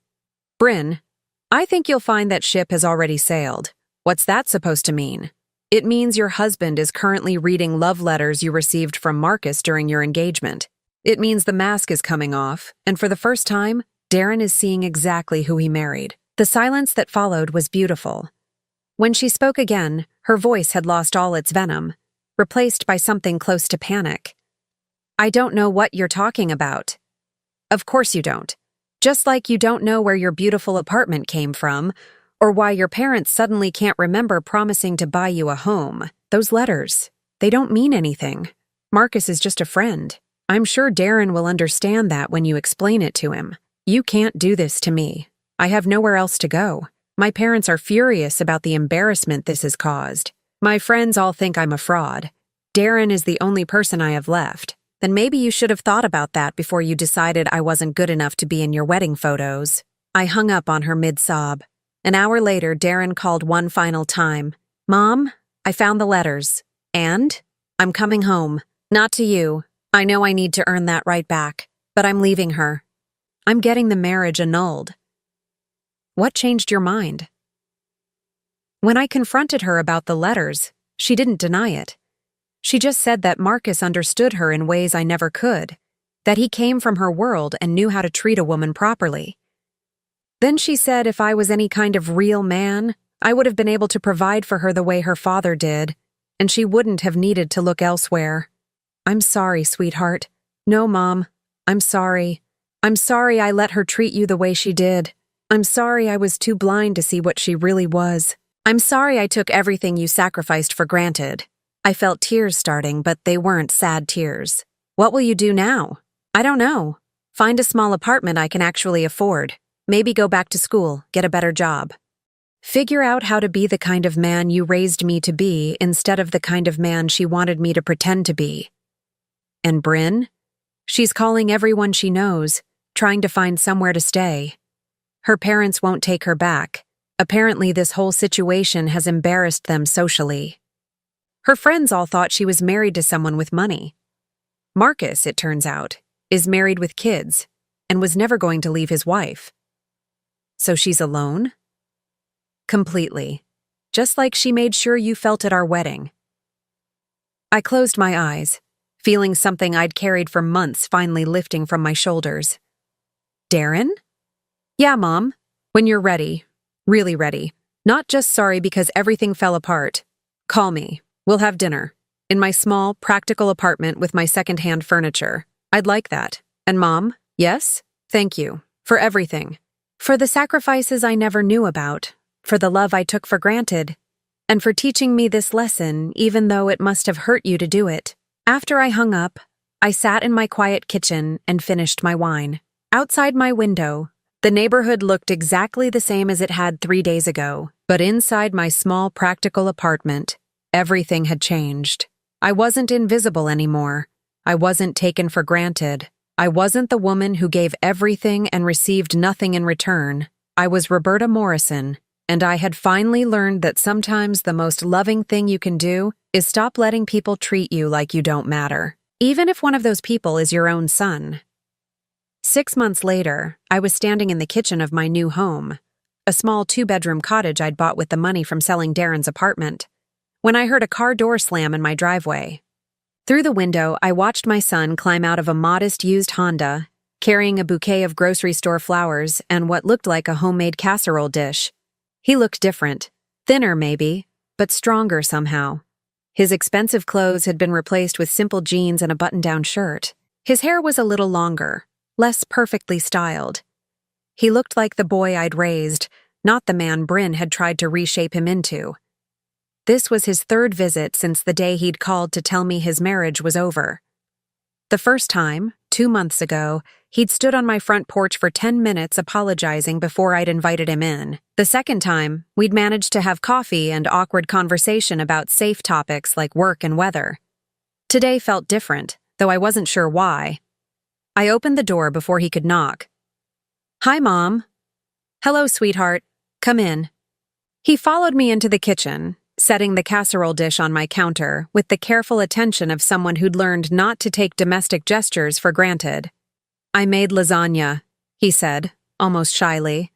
[SPEAKER 1] Bryn, I think you'll find that ship has already sailed. What's that supposed to mean? It means your husband is currently reading love letters you received from Marcus during your engagement. It means the mask is coming off, and for the first time, Darren is seeing exactly who he married. The silence that followed was beautiful. When she spoke again, her voice had lost all its venom, replaced by something close to panic. I don't know what you're talking about. Of course you don't. Just like you don't know where your beautiful apartment came from, or why your parents suddenly can't remember promising to buy you a home. Those letters, they don't mean anything. Marcus is just a friend. I'm sure Darren will understand that when you explain it to him. You can't do this to me. I have nowhere else to go. My parents are furious about the embarrassment this has caused. My friends all think I'm a fraud. Darren is the only person I have left. Then maybe you should have thought about that before you decided I wasn't good enough to be in your wedding photos. I hung up on her mid-sob. An hour later, Darren called one final time. Mom, I found the letters. And? I'm coming home. Not to you. I know I need to earn that right back. But I'm leaving her. I'm getting the marriage annulled. What changed your mind? When I confronted her about the letters, she didn't deny it. She just said that Marcus understood her in ways I never could, that he came from her world and knew how to treat a woman properly. Then she said if I was any kind of real man, I would have been able to provide for her the way her father did, and she wouldn't have needed to look elsewhere. I'm sorry, sweetheart. No, Mom. I'm sorry. I'm sorry I let her treat you the way she did. I'm sorry I was too blind to see what she really was. I'm sorry I took everything you sacrificed for granted. I felt tears starting, but they weren't sad tears. What will you do now? I don't know. Find a small apartment I can actually afford. Maybe go back to school, get a better job. Figure out how to be the kind of man you raised me to be instead of the kind of man she wanted me to pretend to be. And Bryn? She's calling everyone she knows, trying to find somewhere to stay. Her parents won't take her back. Apparently, this whole situation has embarrassed them socially. Her friends all thought she was married to someone with money. Marcus, it turns out, is married with kids and was never going to leave his wife. So she's alone? Completely. Just like she made sure you felt at our wedding. I closed my eyes, feeling something I'd carried for months finally lifting from my shoulders. Darren? Yeah, Mom. When you're ready. Really ready. Not just sorry because everything fell apart. Call me. We'll have dinner. In my small, practical apartment with my second-hand furniture. I'd like that. And Mom? Yes? Thank you. For everything. For the sacrifices I never knew about. For the love I took for granted. and for teaching me this lesson even though it must have hurt you to do it. After I hung up, I sat in my quiet kitchen and finished my wine. Outside my window, the neighborhood looked exactly the same as it had 3 days ago, but inside my small practical apartment, everything had changed. I wasn't invisible anymore. I wasn't taken for granted. I wasn't the woman who gave everything and received nothing in return. I was Roberta Morrison, and I had finally learned that sometimes the most loving thing you can do is stop letting people treat you like you don't matter, even if one of those people is your own son. 6 months later, I was standing in the kitchen of my new home, a small 2-bedroom cottage I'd bought with the money from selling Darren's apartment, when I heard a car door slam in my driveway. Through the window, I watched my son climb out of a modest used Honda, carrying a bouquet of grocery store flowers and what looked like a homemade casserole dish. He looked different, thinner maybe, but stronger somehow. His expensive clothes had been replaced with simple jeans and a button-down shirt. His hair was a little longer, less perfectly styled. He looked like the boy I'd raised, not the man Bryn had tried to reshape him into. This was his 3rd visit since the day he'd called to tell me his marriage was over. The first time, 2 months ago, he'd stood on my front porch for 10 minutes apologizing before I'd invited him in. The second time, we'd managed to have coffee and awkward conversation about safe topics like work and weather. Today felt different, though I wasn't sure why. I opened the door before he could knock. "Hi, Mom." "Hello, sweetheart. Come in." He followed me into the kitchen, setting the casserole dish on my counter with the careful attention of someone who'd learned not to take domestic gestures for granted. "I made lasagna," he said, almost shyly.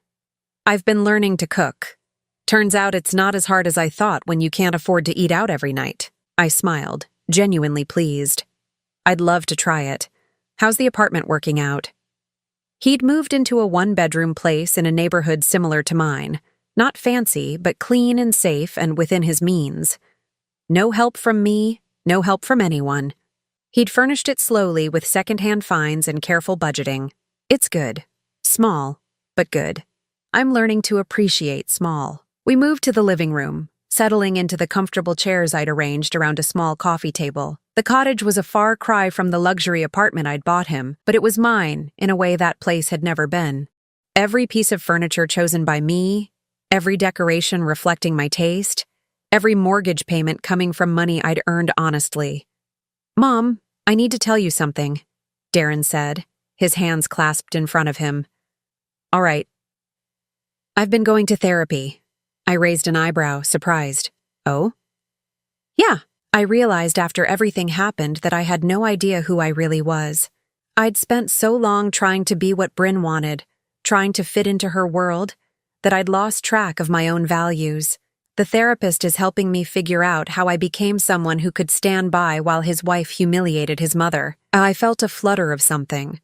[SPEAKER 1] "I've been learning to cook. Turns out it's not as hard as I thought when you can't afford to eat out every night." I smiled, genuinely pleased. "I'd love to try it. How's the apartment working out?" He'd moved into a 1-bedroom place in a neighborhood similar to mine. Not fancy, but clean and safe and within his means. No help from me, no help from anyone. He'd furnished it slowly with second-hand finds and careful budgeting. It's good. Small, but good. I'm learning to appreciate small. We moved to the living room, settling into the comfortable chairs I'd arranged around a small coffee table. The cottage was a far cry from the luxury apartment I'd bought him, but it was mine in a way that place had never been. Every piece of furniture chosen by me, every decoration reflecting my taste, every mortgage payment coming from money I'd earned honestly. "Mom, I need to tell you something," Darren said, his hands clasped in front of him. "All right." "I've been going to therapy." I raised an eyebrow, surprised. "Oh?" "Yeah." I realized after everything happened that I had no idea who I really was. I'd spent so long trying to be what Bryn wanted, trying to fit into her world, that I'd lost track of my own values. The therapist is helping me figure out how I became someone who could stand by while his wife humiliated his mother. I felt a flutter of something.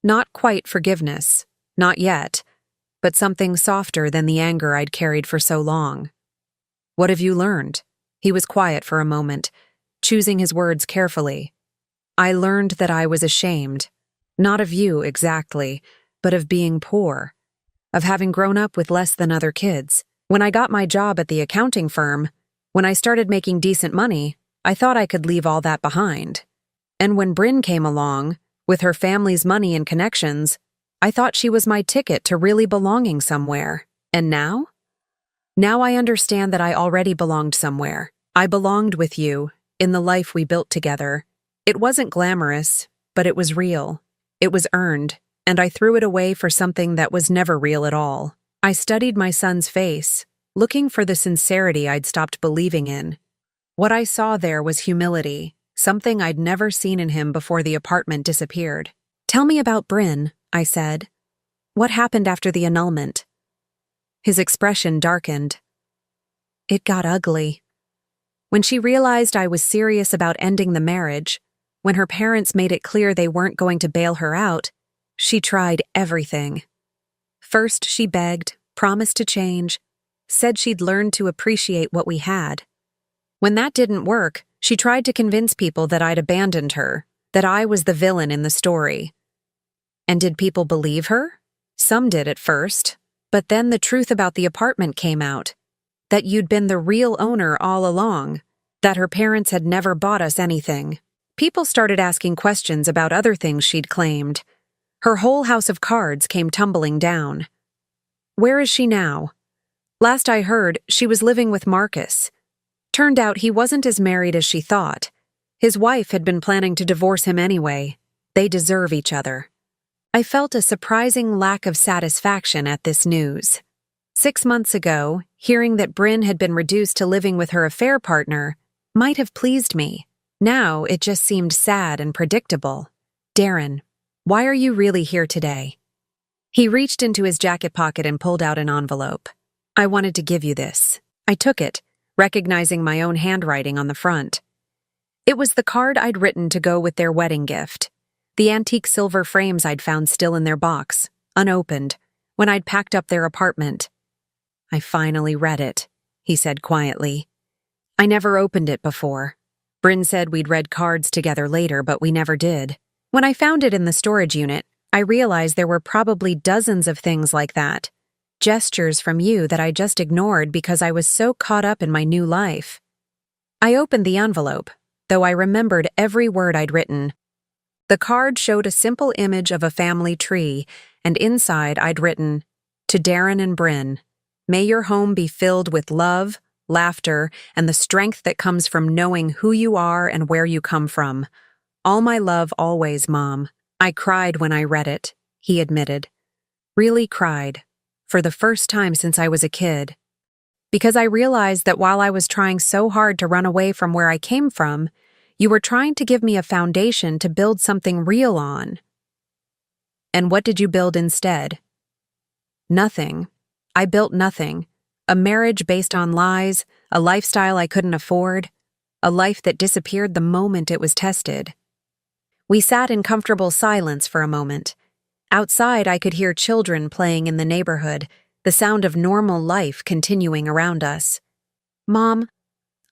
[SPEAKER 1] Not quite forgiveness, not yet, but something softer than the anger I'd carried for so long. "What have you learned?" He was quiet for a moment, choosing his words carefully. "I learned that I was ashamed, not of you exactly, but of being poor. Of having grown up with less than other kids. When I got my job at the accounting firm, when I started making decent money, I thought I could leave all that behind. And when Bryn came along, with her family's money and connections, I thought she was my ticket to really belonging somewhere. And now? Now I understand that I already belonged somewhere. I belonged with you, in the life we built together. It wasn't glamorous, but it was real. It was earned. And I threw it away for something that was never real at all. I studied my son's face, looking for the sincerity I'd stopped believing in. What I saw there was humility, something I'd never seen in him before the apartment disappeared. "Tell me about Bryn," I said. "What happened after the annulment?" His expression darkened. "It got ugly. When she realized I was serious about ending the marriage, when her parents made it clear they weren't going to bail her out, she tried everything. First, she begged, promised to change, said she'd learned to appreciate what we had. When that didn't work, she tried to convince people that I'd abandoned her, that I was the villain in the story. And did people believe her? Some did at first, but then the truth about the apartment came out. that you'd been the real owner all along, that her parents had never bought us anything. People started asking questions about other things she'd claimed. Her whole house of cards came tumbling down. Where is she now? Last I heard, she was living with Marcus. Turned out he wasn't as married as she thought. His wife had been planning to divorce him anyway. They deserve each other. I felt a surprising lack of satisfaction at this news. 6 months ago, hearing that Bryn had been reduced to living with her affair partner might have pleased me. Now it just seemed sad and predictable. Darren, why are you really here today? He reached into his jacket pocket and pulled out an envelope. I wanted to give you this. I took it, recognizing my own handwriting on the front. It was the card I'd written to go with their wedding gift. The antique silver frames I'd found still in their box, unopened, when I'd packed up their apartment. I finally read it, he said quietly. I never opened it before. Bryn said we'd read cards together later, but we never did. When I found it in the storage unit, I realized there were probably dozens of things like that. Gestures from you that I just ignored because I was so caught up in my new life. I opened the envelope, though I remembered every word I'd written. The card showed a simple image of a family tree, and inside I'd written, "To Darren and Bryn, may your home be filled with love, laughter, and the strength that comes from knowing who you are and where you come from. All my love always, Mom." I cried when I read it, he admitted. Really cried, for the first time since I was a kid. Because I realized that while I was trying so hard to run away from where I came from, you were trying to give me a foundation to build something real on. And what did you build instead? Nothing. I built nothing. A marriage based on lies, a lifestyle I couldn't afford, a life that disappeared the moment it was tested. We sat in comfortable silence for a moment. Outside, I could hear children playing in the neighborhood, the sound of normal life continuing around us. Mom,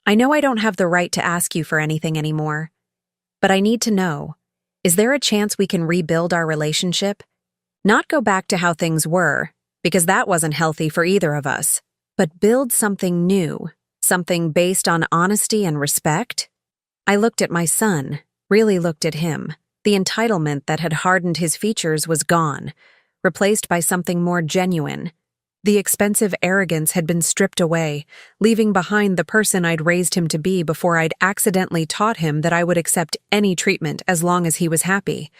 [SPEAKER 1] I know I don't have the right to ask you for anything anymore, but I need to know, is there a chance we can rebuild our relationship? Not go back to how things were, because that wasn't healthy for either of us, but build something new, something based on honesty and respect? I looked at my son, really looked at him. The entitlement that had hardened his features was gone, replaced by something more genuine. The expensive arrogance had been stripped away, leaving behind the person I'd raised him to be before I'd accidentally taught him that I would accept any treatment as long as he was happy.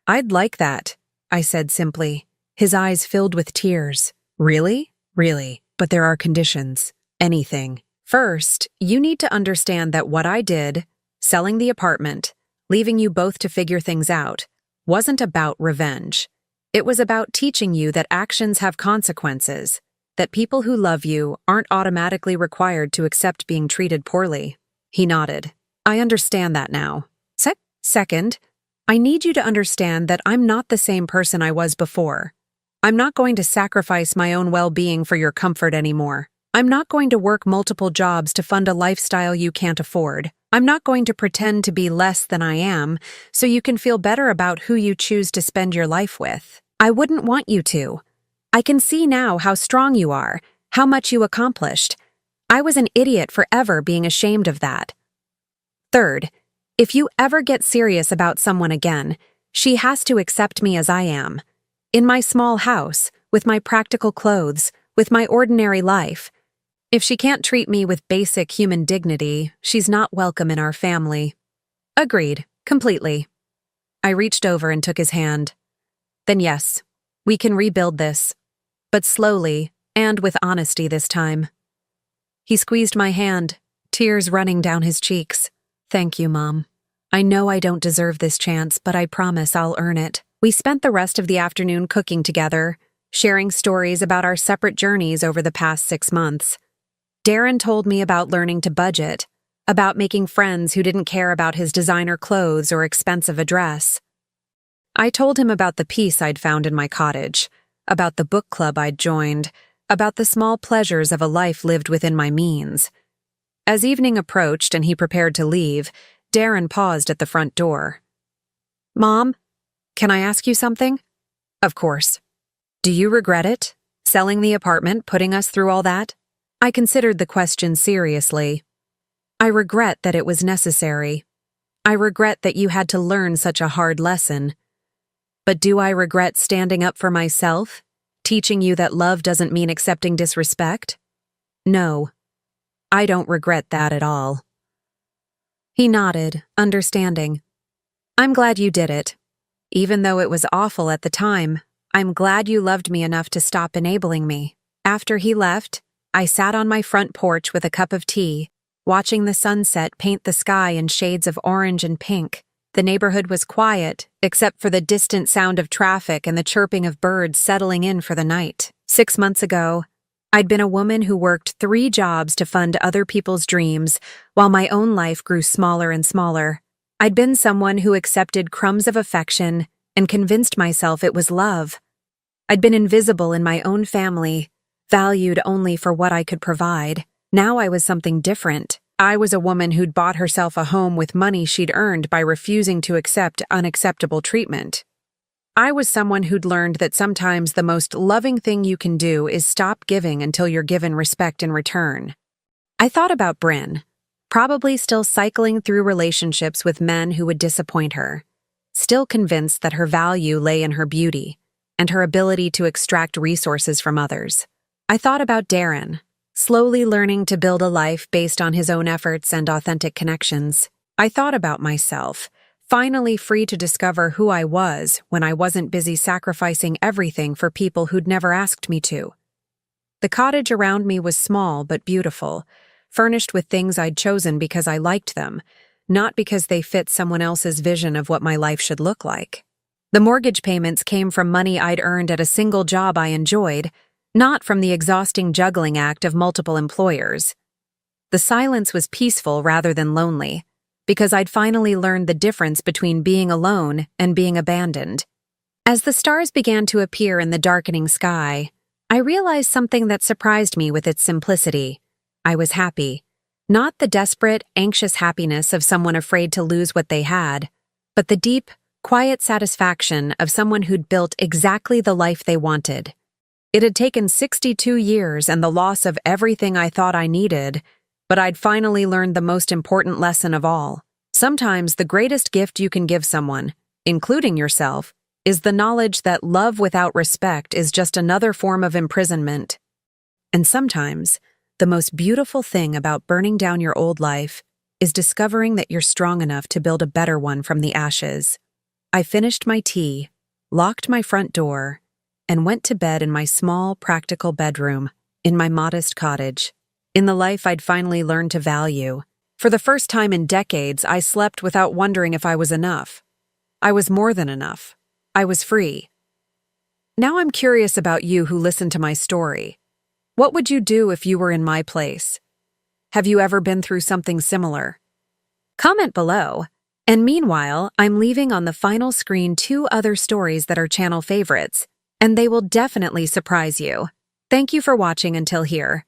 [SPEAKER 1] I'd like that, I said simply. His eyes filled with tears. Really? Really. But there are conditions. Anything. First, you need to understand that what I did, selling the apartment, leaving you both to figure things out, wasn't about revenge. It was about teaching you that actions have consequences, that people who love you aren't automatically required to accept being treated poorly. He nodded. I understand that now. Second, I need you to understand that I'm not the same person I was before. I'm not going to sacrifice my own well-being for your comfort anymore. I'm not going to work multiple jobs to fund a lifestyle you can't afford. I'm not going to pretend to be less than I am so you can feel better about who you choose to spend your life with. I wouldn't want you to. I can see now how strong you are, how much you accomplished. I was an idiot for ever being ashamed of that. Third, if you ever get serious about someone again, she has to accept me as I am. In my small house, with my practical clothes, with my ordinary life. If she can't treat me with basic human dignity, she's not welcome in our family. Agreed, completely. I reached over and took his hand. Then yes, we can rebuild this, but slowly and with honesty this time. He squeezed my hand, tears running down his cheeks. Thank you, Mom. I know I don't deserve this chance, but I promise I'll earn it. We spent the rest of the afternoon cooking together, sharing stories about our separate journeys over the past 6 months. Darren told me about learning to budget, about making friends who didn't care about his designer clothes or expensive address. I told him about the peace I'd found in my cottage, about the book club I'd joined, about the small pleasures of a life lived within my means. As evening approached and he prepared to leave, Darren paused at the front door. Mom, can I ask you something? Of course. Do you regret it? Selling the apartment, putting us through all that? I considered the question seriously. I regret that it was necessary. I regret that you had to learn such a hard lesson. But do I regret standing up for myself, teaching you that love doesn't mean accepting disrespect? No, I don't regret that at all. He nodded, understanding. I'm glad you did it. Even though it was awful at the time, I'm glad you loved me enough to stop enabling me. After he left, I sat on my front porch with a cup of tea, watching the sunset paint the sky in shades of orange and pink. The neighborhood was quiet, except for the distant sound of traffic and the chirping of birds settling in for the night. 6 months ago, I'd been a woman who worked 3 jobs to fund other people's dreams, while my own life grew smaller and smaller. I'd been someone who accepted crumbs of affection and convinced myself it was love. I'd been invisible in my own family, valued only for what I could provide. Now I was something different. I was a woman who'd bought herself a home with money she'd earned by refusing to accept unacceptable treatment. I was someone who'd learned that sometimes the most loving thing you can do is stop giving until you're given respect in return. I thought about Bryn, probably still cycling through relationships with men who would disappoint her, still convinced that her value lay in her beauty and her ability to extract resources from others. I thought about Darren, slowly learning to build a life based on his own efforts and authentic connections. I thought about myself, finally free to discover who I was when I wasn't busy sacrificing everything for people who'd never asked me to. The cottage around me was small but beautiful, furnished with things I'd chosen because I liked them, not because they fit someone else's vision of what my life should look like. The mortgage payments came from money I'd earned at a single job I enjoyed, not from the exhausting juggling act of multiple employers. The silence was peaceful rather than lonely, because I'd finally learned the difference between being alone and being abandoned. As the stars began to appear in the darkening sky, I realized something that surprised me with its simplicity. I was happy. Not the desperate, anxious happiness of someone afraid to lose what they had, but the deep, quiet satisfaction of someone who'd built exactly the life they wanted. It had taken 62 years and the loss of everything I thought I needed, but I'd finally learned the most important lesson of all. Sometimes the greatest gift you can give someone, including yourself, is the knowledge that love without respect is just another form of imprisonment. And sometimes, the most beautiful thing about burning down your old life is discovering that you're strong enough to build a better one from the ashes. I finished my tea, locked my front door, and went to bed in my small, practical bedroom, in my modest cottage, in the life I'd finally learned to value. For the first time in decades, I slept without wondering if I was enough. I was more than enough. I was free. Now I'm curious about you who listened to my story. What would you do if you were in my place? Have you ever been through something similar? Comment below. And meanwhile, I'm leaving on the final screen 2 other stories that are channel favorites, and they will definitely surprise you. Thank you for watching until here.